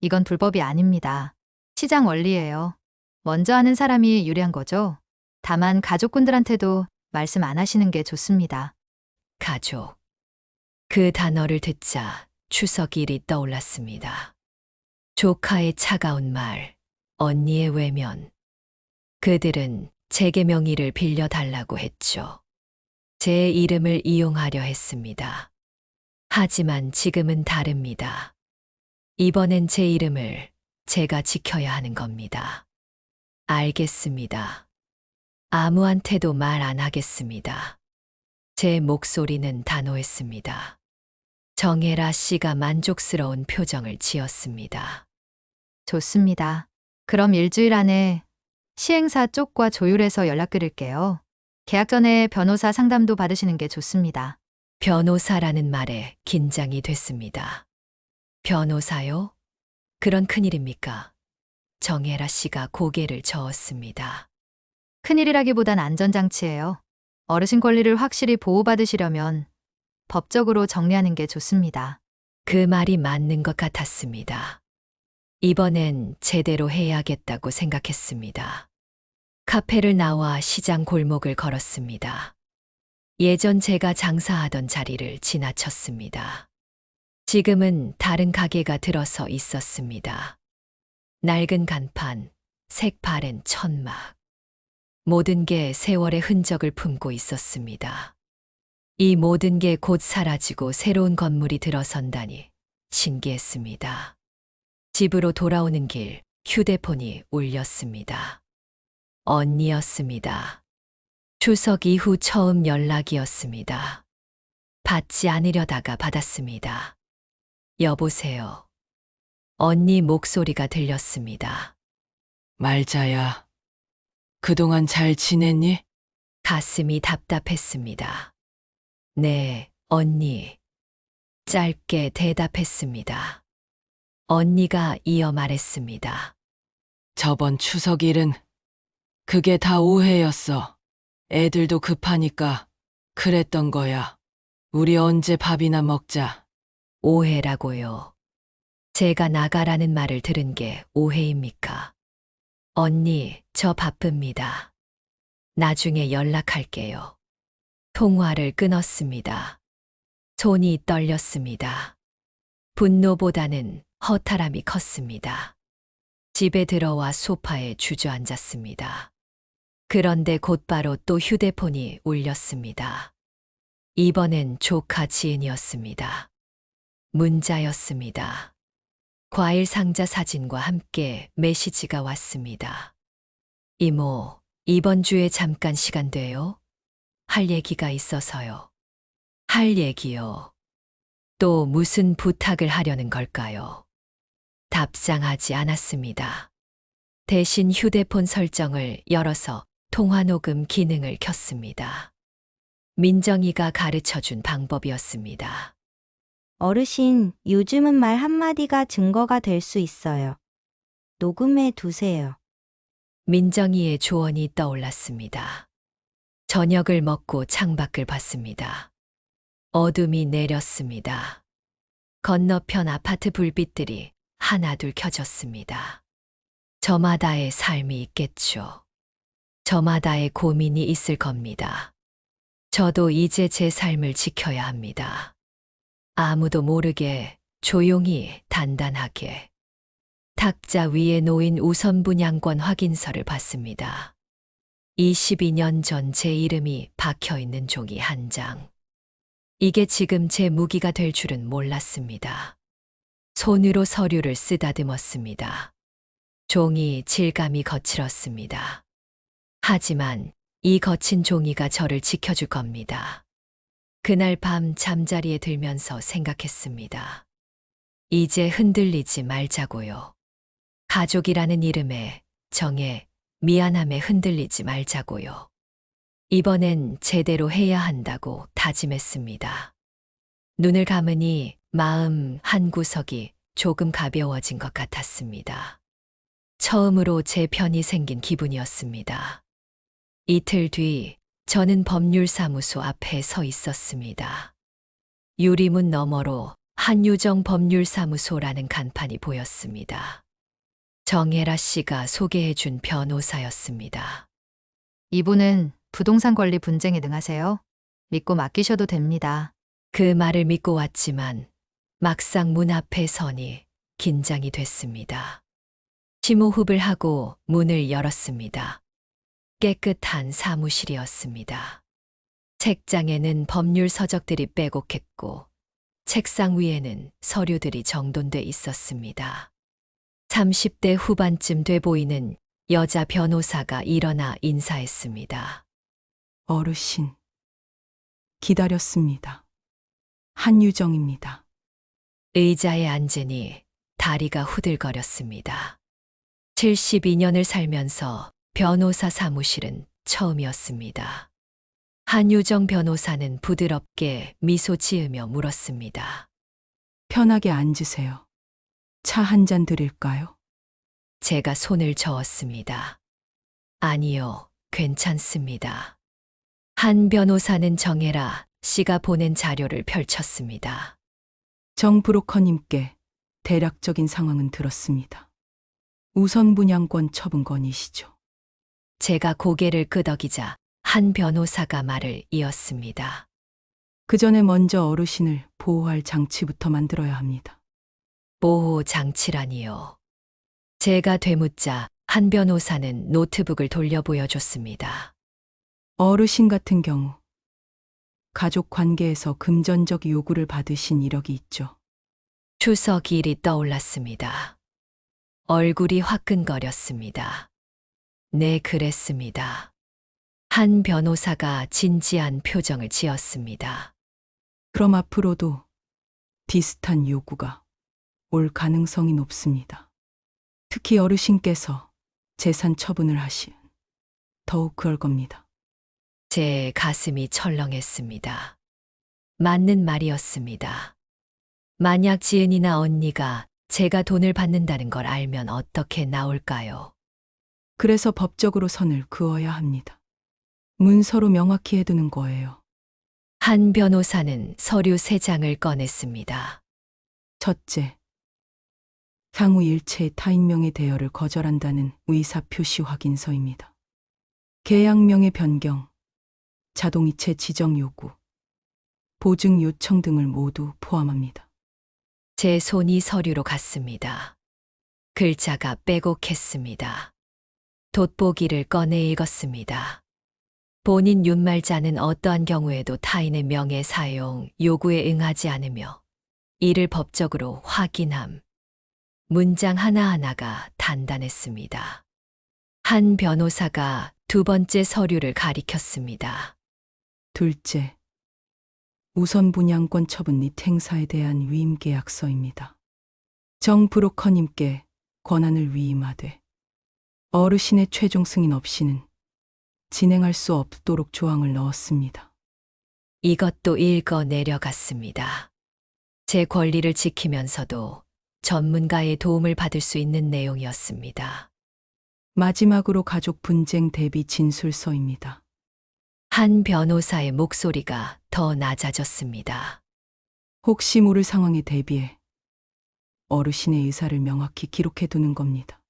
이건 불법이 아닙니다. 시장 원리예요. 먼저 하는 사람이 유리한 거죠. 다만 가족분들한테도 말씀 안 하시는 게 좋습니다. 가족. 그 단어를 듣자 추석일이 떠올랐습니다. 조카의 차가운 말, 언니의 외면. 그들은 제게 명의를 빌려달라고 했죠. 제 이름을 이용하려 했습니다. 하지만 지금은 다릅니다. 이번엔 제 이름을 제가 지켜야 하는 겁니다. 알겠습니다. 아무한테도 말 안 하겠습니다. 제 목소리는 단호했습니다. 정혜라 씨가 만족스러운 표정을 지었습니다. 좋습니다. 그럼 일주일 안에 시행사 쪽과 조율해서 연락드릴게요. 계약 전에 변호사 상담도 받으시는 게 좋습니다. 변호사라는 말에 긴장이 됐습니다. 변호사요? 그런 큰일입니까? 정혜라 씨가 고개를 저었습니다. 큰일이라기보단 안전장치예요. 어르신 권리를 확실히 보호받으시려면 법적으로 정리하는 게 좋습니다. 그 말이 맞는 것 같았습니다. 이번엔 제대로 해야겠다고 생각했습니다. 카페를 나와 시장 골목을 걸었습니다. 예전 제가 장사하던 자리를 지나쳤습니다. 지금은 다른 가게가 들어서 있었습니다. 낡은 간판, 색바랜 천막. 모든 게 세월의 흔적을 품고 있었습니다. 이 모든 게 곧 사라지고 새로운 건물이 들어선다니 신기했습니다. 집으로 돌아오는 길 휴대폰이 울렸습니다. 언니였습니다. 추석 이후 처음 연락이었습니다. 받지 않으려다가 받았습니다. 여보세요. 언니 목소리가 들렸습니다. 말자야. 그동안 잘 지냈니? 가슴이 답답했습니다. 네, 언니. 짧게 대답했습니다. 언니가 이어 말했습니다. 저번 추석일은 그게 다 오해였어. 애들도 급하니까 그랬던 거야. 우리 언제 밥이나 먹자. 오해라고요. 제가 나가라는 말을 들은 게 오해입니까? 언니, 저 바쁩니다. 나중에 연락할게요. 통화를 끊었습니다. 손이 떨렸습니다. 분노보다는 허탈함이 컸습니다. 집에 들어와 소파에 주저앉았습니다. 그런데 곧바로 또 휴대폰이 울렸습니다. 이번엔 조카 지은이었습니다. 문자였습니다. 과일 상자 사진과 함께 메시지가 왔습니다. 이모, 이번 주에 잠깐 시간 돼요? 할 얘기가 있어서요. 할 얘기요. 또 무슨 부탁을 하려는 걸까요? 답장하지 않았습니다. 대신 휴대폰 설정을 열어서 통화 녹음 기능을 켰습니다. 민정이가 가르쳐준 방법이었습니다. 어르신, 요즘은 말 한마디가 증거가 될 수 있어요. 녹음해 두세요. 민정이의 조언이 떠올랐습니다. 저녁을 먹고 창밖을 봤습니다. 어둠이 내렸습니다. 건너편 아파트 불빛들이 하나둘 켜졌습니다. 저마다의 삶이 있겠죠. 저마다의 고민이 있을 겁니다. 저도 이제 제 삶을 지켜야 합니다. 아무도 모르게 조용히 단단하게. 탁자 위에 놓인 우선분양권 확인서를 봤습니다. 22년 전 제 이름이 박혀 있는 종이 한 장. 이게 지금 제 무기가 될 줄은 몰랐습니다. 손으로 서류를 쓰다듬었습니다. 종이 질감이 거칠었습니다. 하지만 이 거친 종이가 저를 지켜줄 겁니다. 그날 밤 잠자리에 들면서 생각했습니다. 이제 흔들리지 말자고요. 가족이라는 이름에 정에 미안함에 흔들리지 말자고요. 이번엔 제대로 해야 한다고 다짐했습니다. 눈을 감으니 마음 한구석이 조금 가벼워진 것 같았습니다. 처음으로 제 편이 생긴 기분이었습니다. 이틀 뒤 저는 법률사무소 앞에 서 있었습니다. 유리문 너머로 한유정 법률사무소라는 간판이 보였습니다. 정혜라 씨가 소개해준 변호사였습니다. 이분은 부동산 권리 분쟁에 능하세요. 믿고 맡기셔도 됩니다. 그 말을 믿고 왔지만 막상 문 앞에 서니 긴장이 됐습니다. 심호흡을 하고 문을 열었습니다. 깨끗한 사무실이었습니다. 책장에는 법률 서적들이 빼곡했고 책상 위에는 서류들이 정돈돼 있었습니다. 30대 후반쯤 돼 보이는 여자 변호사가 일어나 인사했습니다. 어르신, 기다렸습니다. 한유정입니다. 의자에 앉으니 다리가 후들거렸습니다. 72년을 살면서 변호사 사무실은 처음이었습니다. 한유정 변호사는 부드럽게 미소 지으며 물었습니다. 편하게 앉으세요. 차 한 잔 드릴까요? 제가 손을 저었습니다. 아니요, 괜찮습니다. 한 변호사는 정혜라 씨가 보낸 자료를 펼쳤습니다. 정 브로커님께 대략적인 상황은 들었습니다. 우선 분양권 처분 건이시죠. 제가 고개를 끄덕이자 한 변호사가 말을 이었습니다. 그 전에 먼저 어르신을 보호할 장치부터 만들어야 합니다. 보호 장치라니요. 제가 되묻자 한 변호사는 노트북을 돌려 보여줬습니다. 어르신 같은 경우 가족 관계에서 금전적 요구를 받으신 이력이 있죠. 추석일이 떠올랐습니다. 얼굴이 화끈거렸습니다. 네, 그랬습니다. 한 변호사가 진지한 표정을 지었습니다. 그럼 앞으로도 비슷한 요구가 올 가능성이 높습니다. 특히 어르신께서 재산 처분을 하시면 더욱 그럴 겁니다. 제 가슴이 철렁했습니다. 맞는 말이었습니다. 만약 지은이나 언니가 제가 돈을 받는다는 걸 알면 어떻게 나올까요? 그래서 법적으로 선을 그어야 합니다. 문서로 명확히 해두는 거예요. 한 변호사는 서류 3장을 꺼냈습니다. 첫째, 향후 일체의 타인명의 대여를 거절한다는 의사표시 확인서입니다. 계약명의 변경, 자동이체 지정 요구, 보증 요청 등을 모두 포함합니다. 제 손이 서류로 갔습니다. 글자가 빼곡했습니다. 돋보기를 꺼내 읽었습니다. 본인 윤말자는 어떠한 경우에도 타인의 명예 사용 요구에 응하지 않으며 이를 법적으로 확인함. 문장 하나하나가 단단했습니다. 한 변호사가 2번째 서류를 가리켰습니다. 둘째, 우선 분양권 처분 및 행사에 대한 위임 계약서입니다. 정 브로커님께 권한을 위임하되 어르신의 최종 승인 없이는 진행할 수 없도록 조항을 넣었습니다. 이것도 읽어 내려갔습니다. 제 권리를 지키면서도 전문가의 도움을 받을 수 있는 내용이었습니다. 마지막으로 가족 분쟁 대비 진술서입니다. 한 변호사의 목소리가 더 낮아졌습니다. 혹시 모를 상황에 대비해 어르신의 의사를 명확히 기록해 두는 겁니다.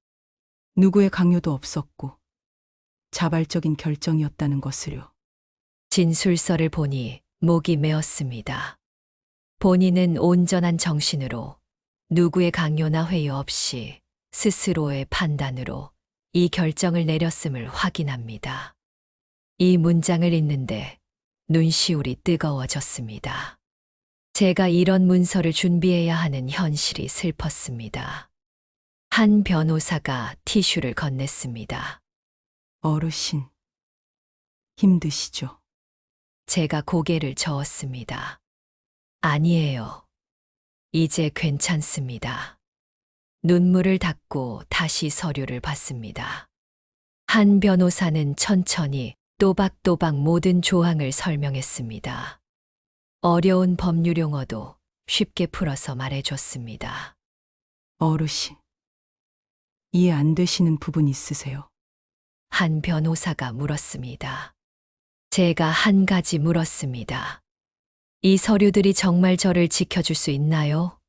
누구의 강요도 없었고 자발적인 결정이었다는 것을요. 진술서를 보니 목이 메었습니다. 본인은 온전한 정신으로 누구의 강요나 회유 없이 스스로의 판단으로 이 결정을 내렸음을 확인합니다. 이 문장을 읽는데 눈시울이 뜨거워졌습니다. 제가 이런 문서를 준비해야 하는 현실이 슬펐습니다. 한 변호사가 티슈를 건넸습니다. 어르신, 힘드시죠? 제가 고개를 저었습니다. 아니에요. 이제 괜찮습니다. 눈물을 닦고 다시 서류를 봤습니다. 한 변호사는 천천히 또박또박 모든 조항을 설명했습니다. 어려운 법률 용어도 쉽게 풀어서 말해줬습니다. 어르신, 이해 안 되시는 부분 있으세요? 한 변호사가 물었습니다. 제가 한 가지 물었습니다. 이 서류들이 정말 저를 지켜줄 수 있나요?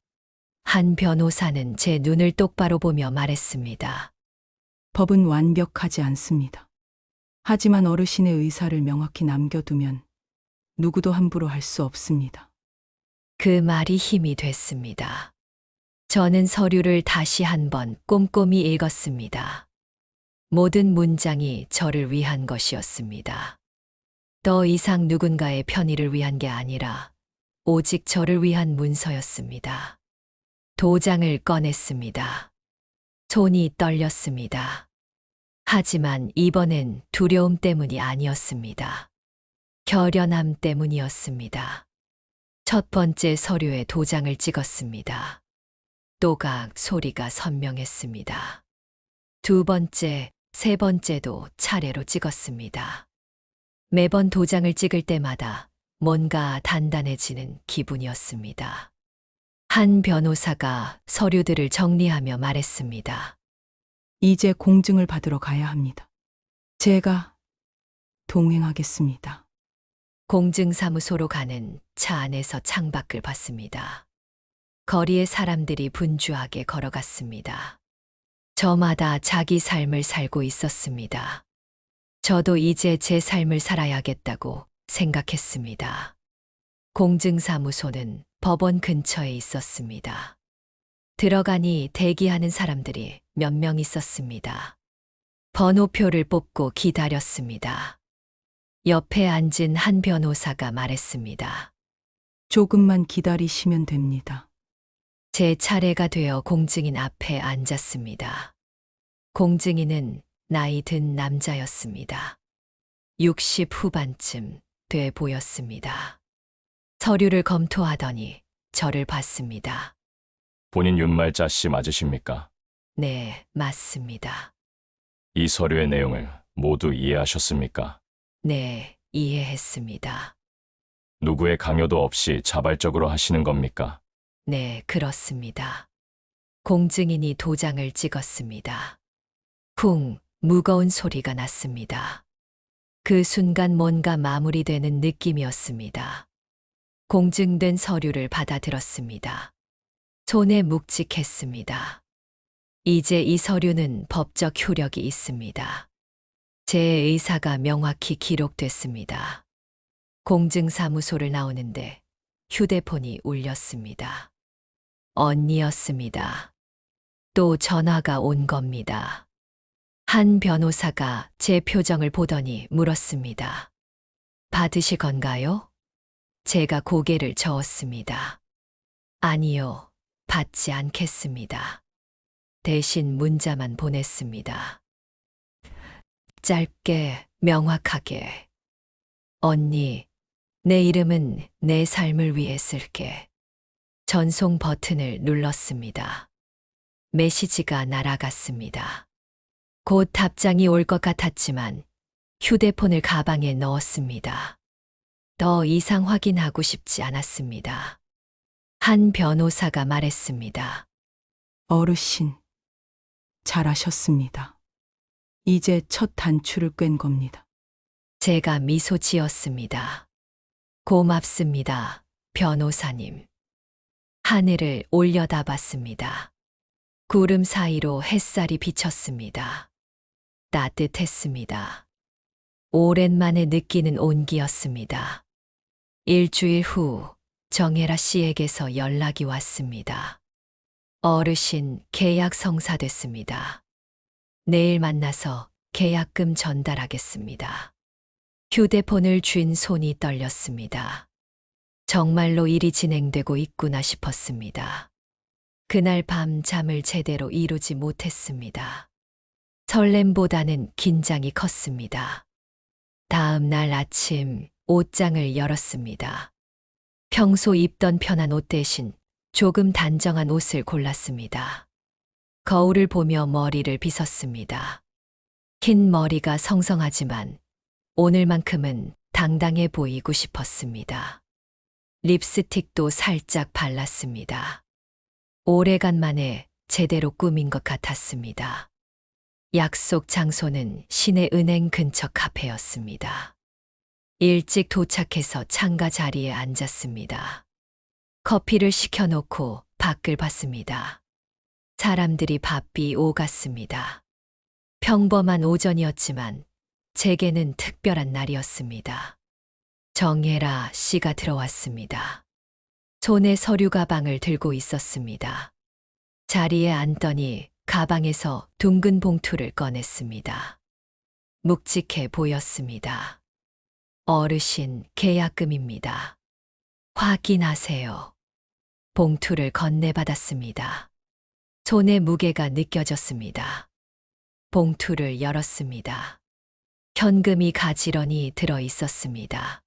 한 변호사는 제 눈을 똑바로 보며 말했습니다. 법은 완벽하지 않습니다. 하지만 어르신의 의사를 명확히 남겨두면 누구도 함부로 할 수 없습니다. 그 말이 힘이 됐습니다. 저는 서류를 다시 한번 꼼꼼히 읽었습니다. 모든 문장이 저를 위한 것이었습니다. 더 이상 누군가의 편의를 위한 게 아니라 오직 저를 위한 문서였습니다. 도장을 꺼냈습니다. 손이 떨렸습니다. 하지만 이번엔 두려움 때문이 아니었습니다. 결연함 때문이었습니다. 첫 번째 서류에 도장을 찍었습니다. 또각 소리가 선명했습니다. 두 번째, 세 번째도 차례로 찍었습니다. 매번 도장을 찍을 때마다 뭔가 단단해지는 기분이었습니다. 한 변호사가 서류들을 정리하며 말했습니다. 이제 공증을 받으러 가야 합니다. 제가 동행하겠습니다. 공증사무소로 가는 차 안에서 창밖을 봤습니다. 거리에 사람들이 분주하게 걸어갔습니다. 저마다 자기 삶을 살고 있었습니다. 저도 이제 제 삶을 살아야겠다고 생각했습니다. 공증사무소는 법원 근처에 있었습니다. 들어가니 대기하는 사람들이 몇 명 있었습니다. 번호표를 뽑고 기다렸습니다. 옆에 앉은 한 변호사가 말했습니다. 조금만 기다리시면 됩니다. 제 차례가 되어 공증인 앞에 앉았습니다. 공증인은 나이 든 남자였습니다. 60 후반쯤 돼 보였습니다. 서류를 검토하더니 저를 봤습니다. 본인 윤말자 씨 맞으십니까? 네, 맞습니다. 이 서류의 내용을 모두 이해하셨습니까? 네, 이해했습니다. 누구의 강요도 없이 자발적으로 하시는 겁니까? 네, 그렇습니다. 공증인이 도장을 찍었습니다. 쿵, 무거운 소리가 났습니다. 그 순간 뭔가 마무리되는 느낌이었습니다. 공증된 서류를 받아들었습니다. 손에 묵직했습니다. 이제 이 서류는 법적 효력이 있습니다. 제 의사가 명확히 기록됐습니다. 공증사무소를 나오는데 휴대폰이 울렸습니다. 언니였습니다. 또 전화가 온 겁니다. 한 변호사가 제 표정을 보더니 물었습니다. 받으실 건가요? 제가 고개를 저었습니다. 아니요, 받지 않겠습니다. 대신 문자만 보냈습니다. 짧게, 명확하게. 언니, 내 이름은 내 삶을 위해 쓸게. 전송 버튼을 눌렀습니다. 메시지가 날아갔습니다. 곧 답장이 올 것 같았지만 휴대폰을 가방에 넣었습니다. 더 이상 확인하고 싶지 않았습니다. 한 변호사가 말했습니다. 어르신, 잘하셨습니다. 이제 첫 단추를 꿰는 겁니다. 제가 미소 지었습니다. 고맙습니다, 변호사님. 하늘을 올려다봤습니다. 구름 사이로 햇살이 비쳤습니다. 따뜻했습니다. 오랜만에 느끼는 온기였습니다. 일주일 후 정혜라 씨에게서 연락이 왔습니다. 어르신, 계약 성사됐습니다. 내일 만나서 계약금 전달하겠습니다. 휴대폰을 쥔 손이 떨렸습니다. 정말로 일이 진행되고 있구나 싶었습니다. 그날 밤 잠을 제대로 이루지 못했습니다. 설렘보다는 긴장이 컸습니다. 다음 날 아침 옷장을 열었습니다. 평소 입던 편한 옷 대신 조금 단정한 옷을 골랐습니다. 거울을 보며 머리를 빗었습니다. 흰 머리가 성성하지만 오늘만큼은 당당해 보이고 싶었습니다. 립스틱도 살짝 발랐습니다. 오래간만에 제대로 꾸민 것 같았습니다. 약속 장소는 시내은행 근처 카페였습니다. 일찍 도착해서 창가 자리에 앉았습니다. 커피를 시켜놓고 밖을 봤습니다. 사람들이 바삐 오갔습니다. 평범한 오전이었지만 제게는 특별한 날이었습니다. 정혜라 씨가 들어왔습니다. 손에 서류 가방을 들고 있었습니다. 자리에 앉더니 가방에서 둥근 봉투를 꺼냈습니다. 묵직해 보였습니다. 어르신 계약금입니다. 확인하세요. 봉투를 건네받았습니다. 손의 무게가 느껴졌습니다. 봉투를 열었습니다. 현금이 가지런히 들어 있었습니다.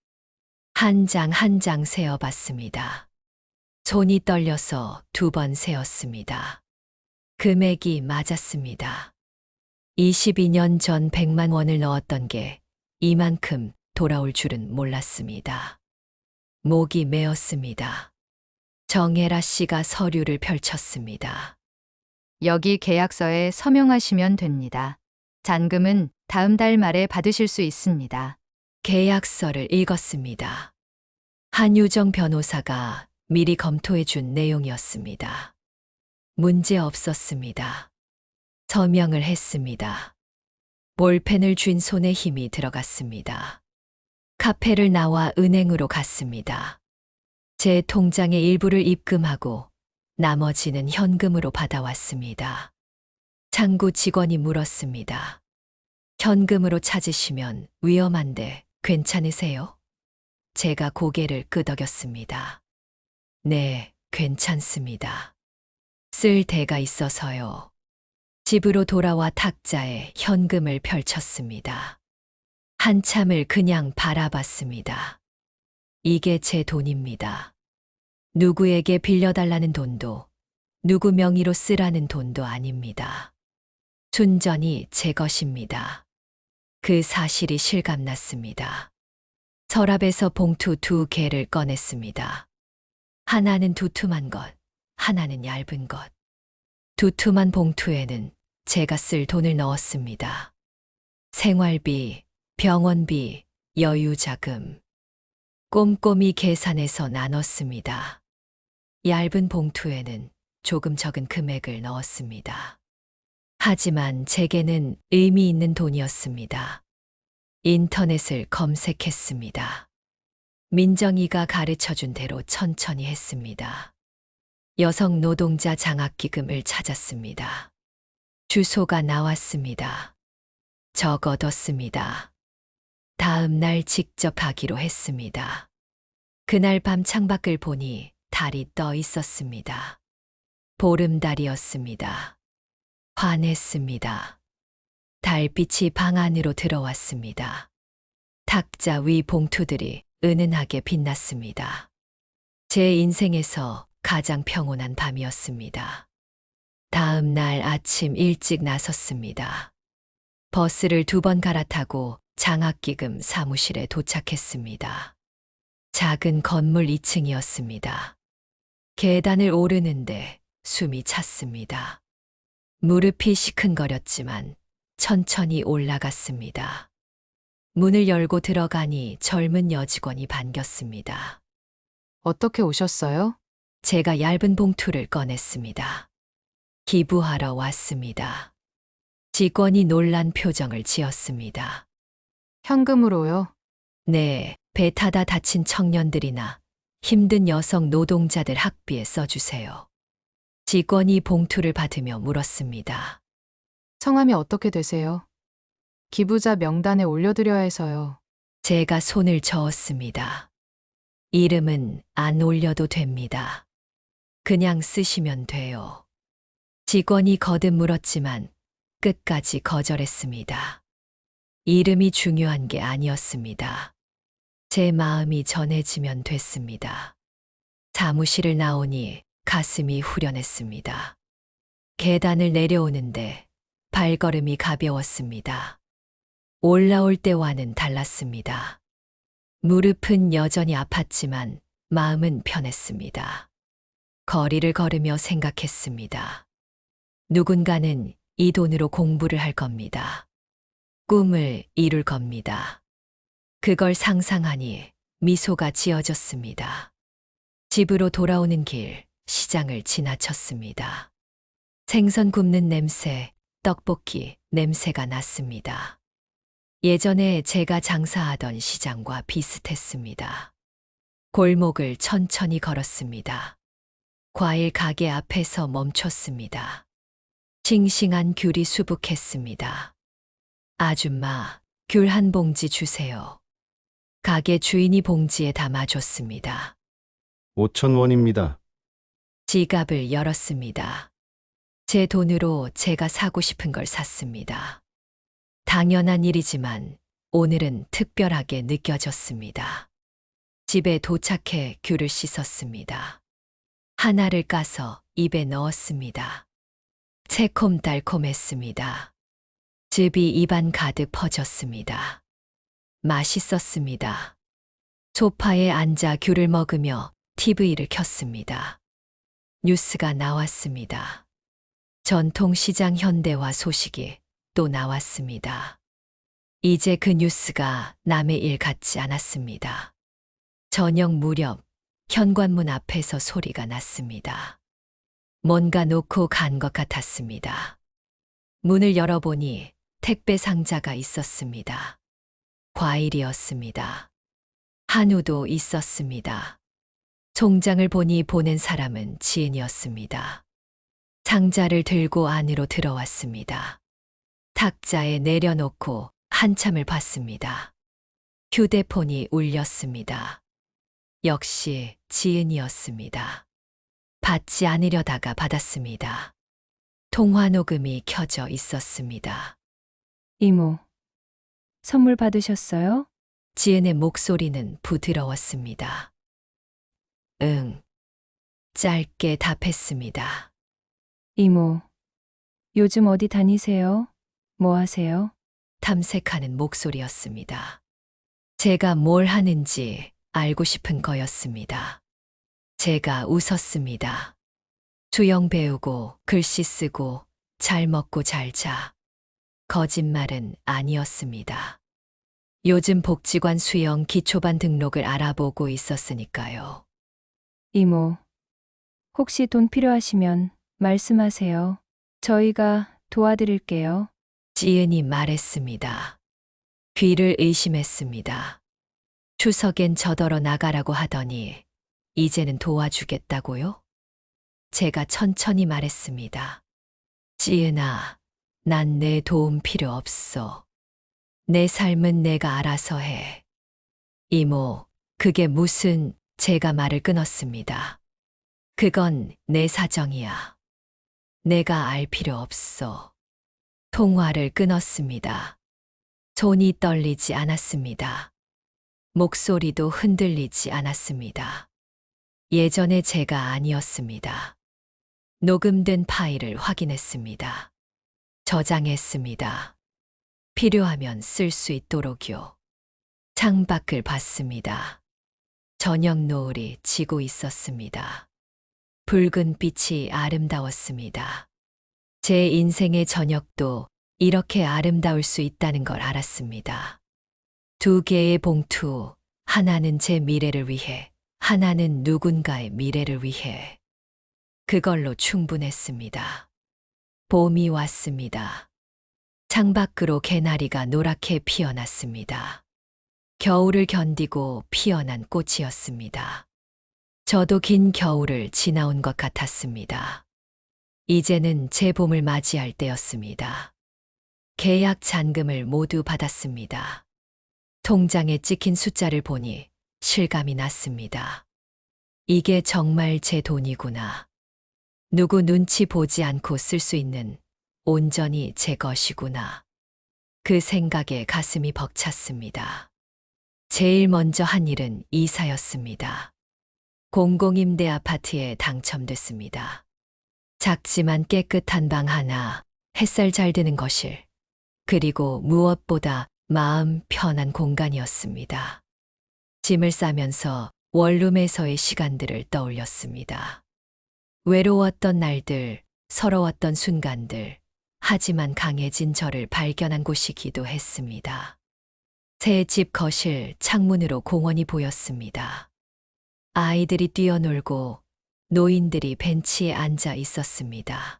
한 장 한 장 세어봤습니다. 손이 떨려서 2번 세었습니다. 금액이 맞았습니다. 22년 전 100만 원을 넣었던 게 이만큼 돌아올 줄은 몰랐습니다. 목이 메었습니다. 정혜라 씨가 서류를 펼쳤습니다. 여기 계약서에 서명하시면 됩니다. 잔금은 다음 달 말에 받으실 수 있습니다. 계약서를 읽었습니다. 한유정 변호사가 미리 검토해 준 내용이었습니다. 문제 없었습니다. 서명을 했습니다. 볼펜을 쥔 손에 힘이 들어갔습니다. 카페를 나와 은행으로 갔습니다. 제 통장의 일부를 입금하고 나머지는 현금으로 받아왔습니다. 창구 직원이 물었습니다. 현금으로 찾으시면 위험한데 괜찮으세요? 제가 고개를 끄덕였습니다. 네, 괜찮습니다. 쓸 데가 있어서요. 집으로 돌아와 탁자에 현금을 펼쳤습니다. 한참을 그냥 바라봤습니다. 이게 제 돈입니다. 누구에게 빌려달라는 돈도, 누구 명의로 쓰라는 돈도 아닙니다. 순전히 제 것입니다. 그 사실이 실감났습니다. 서랍에서 봉투 2개를 꺼냈습니다. 하나는 두툼한 것, 하나는 얇은 것. 두툼한 봉투에는 제가 쓸 돈을 넣었습니다. 생활비, 병원비, 여유자금. 꼼꼼히 계산해서 나눴습니다. 얇은 봉투에는 조금 적은 금액을 넣었습니다. 하지만 제게는 의미 있는 돈이었습니다. 인터넷을 검색했습니다. 민정이가 가르쳐준 대로 천천히 했습니다. 여성 노동자 장학기금을 찾았습니다. 주소가 나왔습니다. 적어뒀습니다. 다음 날 직접 하기로 했습니다. 그날 밤 창밖을 보니 달이 떠 있었습니다. 보름달이었습니다. 환했습니다. 달빛이 방 안으로 들어왔습니다. 탁자 위 봉투들이 은은하게 빛났습니다. 제 인생에서 가장 평온한 밤이었습니다. 다음 날 아침 일찍 나섰습니다. 버스를 2번 갈아타고 장학기금 사무실에 도착했습니다. 작은 건물 2층이었습니다. 계단을 오르는데 숨이 찼습니다. 무릎이 시큰거렸지만 천천히 올라갔습니다. 문을 열고 들어가니 젊은 여직원이 반겼습니다. 어떻게 오셨어요? 제가 얇은 봉투를 꺼냈습니다. 기부하러 왔습니다. 직원이 놀란 표정을 지었습니다. 현금으로요? 네, 배 타다 다친 청년들이나 힘든 여성 노동자들 학비에 써주세요. 직원이 봉투를 받으며 물었습니다. 성함이 어떻게 되세요? 기부자 명단에 올려드려야 해서요. 제가 손을 저었습니다. 이름은 안 올려도 됩니다. 그냥 쓰시면 돼요. 직원이 거듭 물었지만 끝까지 거절했습니다. 이름이 중요한 게 아니었습니다. 제 마음이 전해지면 됐습니다. 사무실을 나오니 가슴이 후련했습니다. 계단을 내려오는데 발걸음이 가벼웠습니다. 올라올 때와는 달랐습니다. 무릎은 여전히 아팠지만 마음은 편했습니다. 거리를 걸으며 생각했습니다. 누군가는 이 돈으로 공부를 할 겁니다. 꿈을 이룰 겁니다. 그걸 상상하니 미소가 지어졌습니다. 집으로 돌아오는 길, 시장을 지나쳤습니다. 생선 굽는 냄새, 떡볶이 냄새가 났습니다. 예전에 제가 장사하던 시장과 비슷했습니다. 골목을 천천히 걸었습니다. 과일 가게 앞에서 멈췄습니다. 싱싱한 귤이 수북했습니다. 아줌마, 귤 한 봉지 주세요. 가게 주인이 봉지에 담아줬습니다. 5,000원입니다. 지갑을 열었습니다. 제 돈으로 제가 사고 싶은 걸 샀습니다. 당연한 일이지만 오늘은 특별하게 느껴졌습니다. 집에 도착해 귤을 씻었습니다. 하나를 까서 입에 넣었습니다. 새콤달콤했습니다. 즙이 입안 가득 퍼졌습니다. 맛있었습니다. 소파에 앉아 귤을 먹으며 TV를 켰습니다. 뉴스가 나왔습니다. 전통시장 현대화 소식이 또 나왔습니다. 이제 그 뉴스가 남의 일 같지 않았습니다. 저녁 무렵 현관문 앞에서 소리가 났습니다. 뭔가 놓고 간 것 같았습니다. 문을 열어보니 택배 상자가 있었습니다. 과일이었습니다. 한우도 있었습니다. 송장을 보니 보낸 사람은 지은이었습니다. 상자를 들고 안으로 들어왔습니다. 탁자에 내려놓고 한참을 봤습니다. 휴대폰이 울렸습니다. 역시 지은이었습니다. 받지 않으려다가 받았습니다. 통화 녹음이 켜져 있었습니다. 이모, 선물 받으셨어요? 지은의 목소리는 부드러웠습니다. 응. 짧게 답했습니다. 이모, 요즘 어디 다니세요? 뭐 하세요? 탐색하는 목소리였습니다. 제가 뭘 하는지 알고 싶은 거였습니다. 제가 웃었습니다. 수영 배우고 글씨 쓰고 잘 먹고 잘 자. 거짓말은 아니었습니다. 요즘 복지관 수영 기초반 등록을 알아보고 있었으니까요. 이모, 혹시 돈 필요하시면 말씀하세요. 저희가 도와드릴게요. 지은이 말했습니다. 귀를 의심했습니다. 추석엔 저더러 나가라고 하더니 이제는 도와주겠다고요? 제가 천천히 말했습니다. 지은아, 난 내 도움 필요 없어. 내 삶은 내가 알아서 해. 이모, 그게 무슨... 제가 말을 끊었습니다. 그건 내 사정이야. 내가 알 필요 없어. 통화를 끊었습니다. 손이 떨리지 않았습니다. 목소리도 흔들리지 않았습니다. 예전의 제가 아니었습니다. 녹음된 파일을 확인했습니다. 저장했습니다. 필요하면 쓸 수 있도록요. 창밖을 봤습니다. 저녁 노을이 지고 있었습니다. 붉은 빛이 아름다웠습니다. 제 인생의 저녁도 이렇게 아름다울 수 있다는 걸 알았습니다. 2개의 봉투, 하나는 제 미래를 위해, 하나는 누군가의 미래를 위해. 그걸로 충분했습니다. 봄이 왔습니다. 창밖으로 개나리가 노랗게 피어났습니다. 겨울을 견디고 피어난 꽃이었습니다. 저도 긴 겨울을 지나온 것 같았습니다. 이제는 제 봄을 맞이할 때였습니다. 계약 잔금을 모두 받았습니다. 통장에 찍힌 숫자를 보니 실감이 났습니다. 이게 정말 제 돈이구나. 누구 눈치 보지 않고 쓸 수 있는 온전히 제 것이구나. 그 생각에 가슴이 벅찼습니다. 제일 먼저 한 일은 이사였습니다. 공공임대 아파트에 당첨됐습니다. 작지만 깨끗한 방 하나, 햇살 잘 드는 거실, 그리고 무엇보다 마음 편한 공간이었습니다. 짐을 싸면서 원룸에서의 시간들을 떠올렸습니다. 외로웠던 날들, 서러웠던 순간들, 하지만 강해진 저를 발견한 곳이기도 했습니다. 새 집 거실 창문으로 공원이 보였습니다. 아이들이 뛰어놀고 노인들이 벤치에 앉아 있었습니다.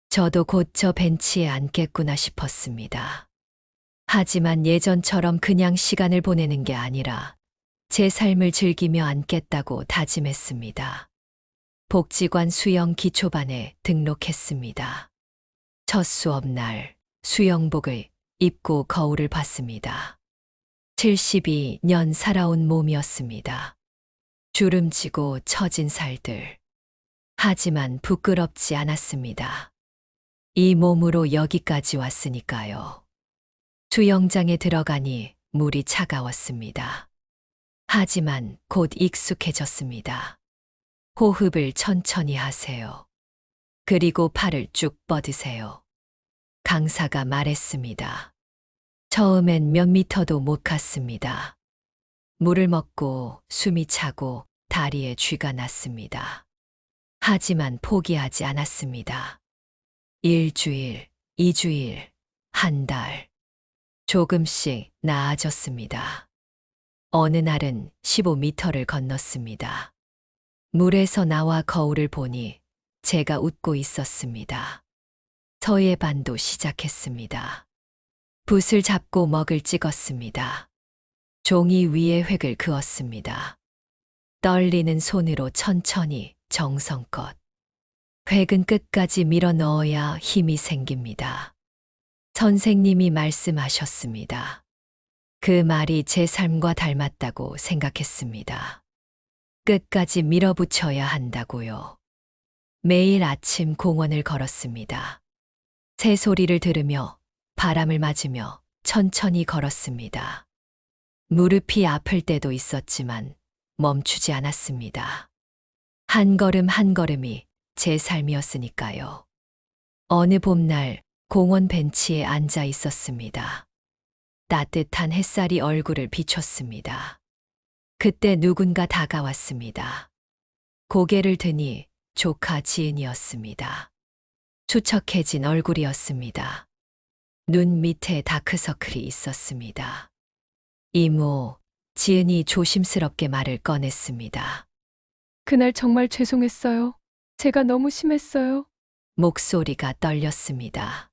저도 곧 저 벤치에 앉겠구나 싶었습니다. 하지만 예전처럼 그냥 시간을 보내는 게 아니라 제 삶을 즐기며 앉겠다고 다짐했습니다. 복지관 수영 기초반에 등록했습니다. 첫 수업날 수영복을 입고 거울을 봤습니다. 72년 살아온 몸이었습니다. 주름지고 처진 살들. 하지만 부끄럽지 않았습니다. 이 몸으로 여기까지 왔으니까요. 수영장에 들어가니 물이 차가웠습니다. 하지만 곧 익숙해졌습니다. 호흡을 천천히 하세요. 그리고 팔을 쭉 뻗으세요. 강사가 말했습니다. 처음엔 몇 미터도 못 갔습니다. 물을 먹고 숨이 차고 다리에 쥐가 났습니다. 하지만 포기하지 않았습니다. 일주일, 2주일, 한 달. 조금씩 나아졌습니다. 어느 날은 15미터를 건넜습니다. 물에서 나와 거울을 보니 제가 웃고 있었습니다. 서예 반도 시작했습니다. 붓을 잡고 먹을 찍었습니다. 종이 위에 획을 그었습니다. 떨리는 손으로 천천히 정성껏. 획은 끝까지 밀어 넣어야 힘이 생깁니다. 선생님이 말씀하셨습니다. 그 말이 제 삶과 닮았다고 생각했습니다. 끝까지 밀어붙여야 한다고요. 매일 아침 공원을 걸었습니다. 새소리를 들으며 바람을 맞으며 천천히 걸었습니다. 무릎이 아플 때도 있었지만 멈추지 않았습니다. 한 걸음 한 걸음이 제 삶이었으니까요. 어느 봄날 공원 벤치에 앉아 있었습니다. 따뜻한 햇살이 얼굴을 비췄습니다. 그때 누군가 다가왔습니다. 고개를 드니 조카 지은이었습니다. 수척해진 얼굴이었습니다. 눈 밑에 다크서클이 있었습니다. 이모, 지은이 조심스럽게 말을 꺼냈습니다. 그날 정말 죄송했어요. 제가 너무 심했어요. 목소리가 떨렸습니다.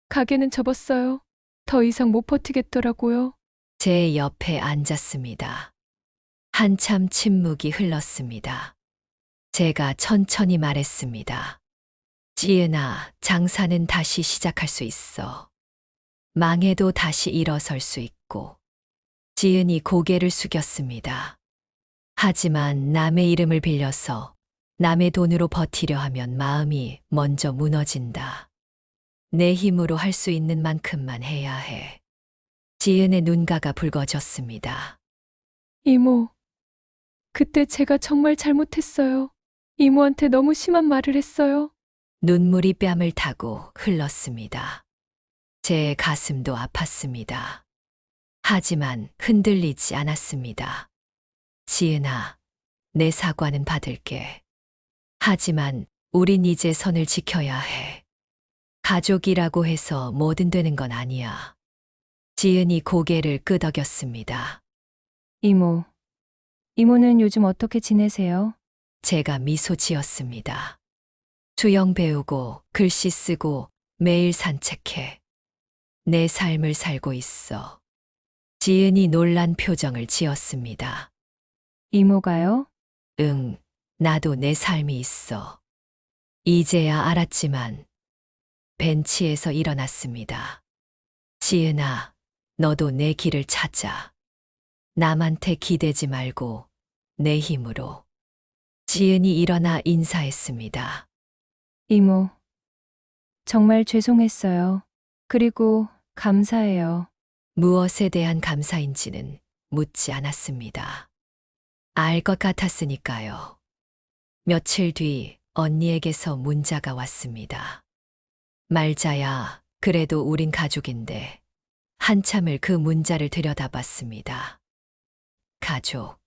가게는 접었어요. 더 이상 못 버티겠더라고요. 제 옆에 앉았습니다. 한참 침묵이 흘렀습니다. 제가 천천히 말했습니다. 지은아, 장사는 다시 시작할 수 있어. 망해도 다시 일어설 수 있고. 지은이 고개를 숙였습니다. 하지만 남의 이름을 빌려서 남의 돈으로 버티려 하면 마음이 먼저 무너진다. 내 힘으로 할 수 있는 만큼만 해야 해. 지은의 눈가가 붉어졌습니다. 이모, 그때 제가 정말 잘못했어요. 이모한테 너무 심한 말을 했어요. 눈물이 뺨을 타고 흘렀습니다. 제 가슴도 아팠습니다. 하지만 흔들리지 않았습니다. 지은아, 내 사과는 받을게. 하지만 우린 이제 선을 지켜야 해. 가족이라고 해서 뭐든 되는 건 아니야. 지은이 고개를 끄덕였습니다. 이모, 이모는 요즘 어떻게 지내세요? 제가 미소 지었습니다. 수영 배우고 글씨 쓰고 매일 산책해. 내 삶을 살고 있어. 지은이 놀란 표정을 지었습니다. 이모가요? 응, 나도 내 삶이 있어. 이제야 알았지만 벤치에서 일어났습니다. 지은아, 너도 내 길을 찾아. 남한테 기대지 말고 내 힘으로. 지은이 일어나 인사했습니다. 이모, 정말 죄송했어요. 그리고 감사해요. 무엇에 대한 감사인지는 묻지 않았습니다. 알 것 같았으니까요. 며칠 뒤 언니에게서 문자가 왔습니다. 말자야, 그래도 우린 가족인데 한참을 그 문자를 들여다봤습니다. 가족.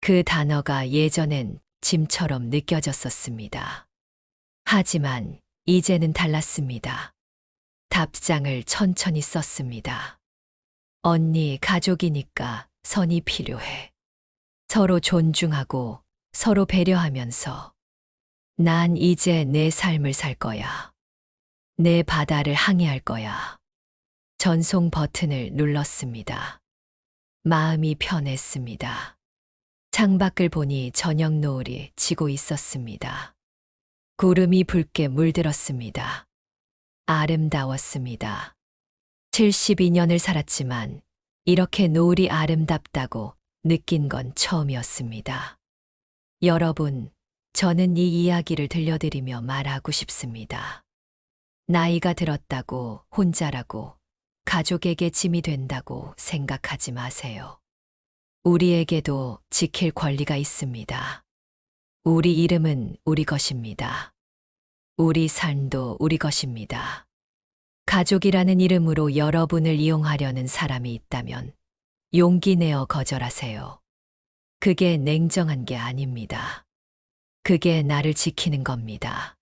그 단어가 예전엔 짐처럼 느껴졌었습니다. 하지만 이제는 달랐습니다. 답장을 천천히 썼습니다. 언니, 가족이니까 선이 필요해. 서로 존중하고 서로 배려하면서 난 이제 내 삶을 살 거야. 내 바다를 항해할 거야. 전송 버튼을 눌렀습니다. 마음이 편했습니다. 창밖을 보니 저녁 노을이 지고 있었습니다. 구름이 붉게 물들었습니다. 아름다웠습니다. 72년을 살았지만 이렇게 노을이 아름답다고 느낀 건 처음이었습니다. 여러분, 저는 이 이야기를 들려드리며 말하고 싶습니다. 나이가 들었다고, 혼자라고, 가족에게 짐이 된다고 생각하지 마세요. 우리에게도 지킬 권리가 있습니다. 우리 이름은 우리 것입니다. 우리 삶도 우리 것입니다. 가족이라는 이름으로 여러분을 이용하려는 사람이 있다면 용기 내어 거절하세요. 그게 냉정한 게 아닙니다. 그게 나를 지키는 겁니다.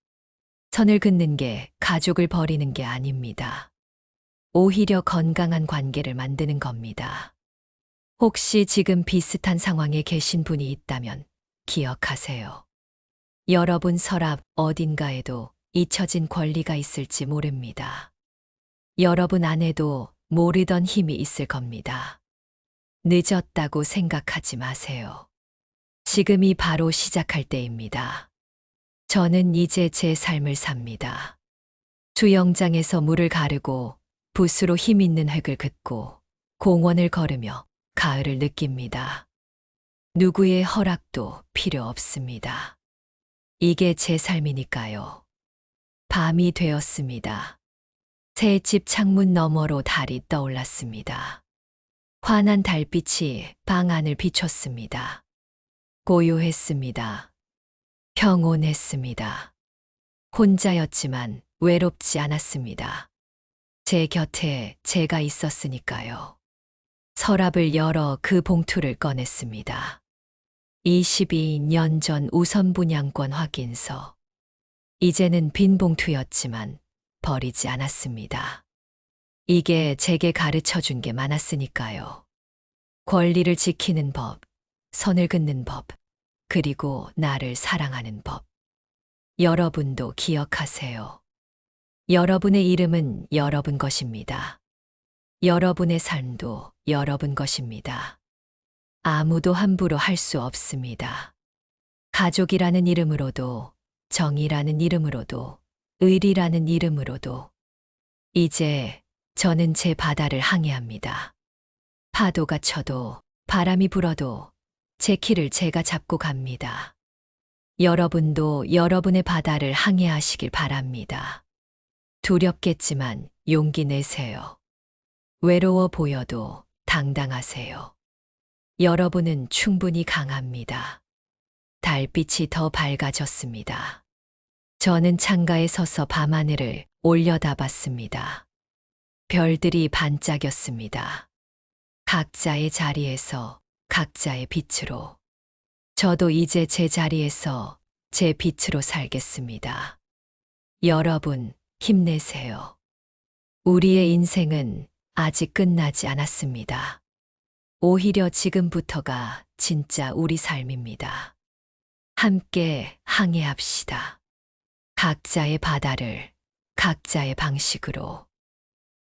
선을 긋는 게 가족을 버리는 게 아닙니다. 오히려 건강한 관계를 만드는 겁니다. 혹시 지금 비슷한 상황에 계신 분이 있다면 기억하세요. 여러분 서랍 어딘가에도 잊혀진 권리가 있을지 모릅니다. 여러분 안에도 모르던 힘이 있을 겁니다. 늦었다고 생각하지 마세요. 지금이 바로 시작할 때입니다. 저는 이제 제 삶을 삽니다. 수영장에서 물을 가르고 붓으로 힘 있는 획을 긋고 공원을 걸으며 가을을 느낍니다. 누구의 허락도 필요 없습니다. 이게 제 삶이니까요. 밤이 되었습니다. 새 집 창문 너머로 달이 떠올랐습니다. 환한 달빛이 방 안을 비췄습니다. 고요했습니다. 평온했습니다. 혼자였지만 외롭지 않았습니다. 제 곁에 제가 있었으니까요. 서랍을 열어 그 봉투를 꺼냈습니다. 22년 전 우선 분양권 확인서. 이제는 빈 봉투였지만 버리지 않았습니다. 이게 제게 가르쳐 준 게 많았으니까요. 권리를 지키는 법, 선을 긋는 법, 그리고 나를 사랑하는 법. 여러분도 기억하세요. 여러분의 이름은 여러분 것입니다. 여러분의 삶도 여러분 것입니다. 아무도 함부로 할 수 없습니다. 가족이라는 이름으로도, 정의라는 이름으로도, 의리라는 이름으로도. 이제 저는 제 바다를 항해합니다. 파도가 쳐도, 바람이 불어도 제 키를 제가 잡고 갑니다. 여러분도 여러분의 바다를 항해하시길 바랍니다. 두렵겠지만 용기 내세요. 외로워 보여도 당당하세요. 여러분은 충분히 강합니다. 달빛이 더 밝아졌습니다. 저는 창가에 서서 밤하늘을 올려다봤습니다. 별들이 반짝였습니다. 각자의 자리에서 각자의 빛으로. 저도 이제 제 자리에서 제 빛으로 살겠습니다. 여러분, 힘내세요. 우리의 인생은 아직 끝나지 않았습니다. 오히려 지금부터가 진짜 우리 삶입니다. 함께 항해합시다. 각자의 바다를 각자의 방식으로.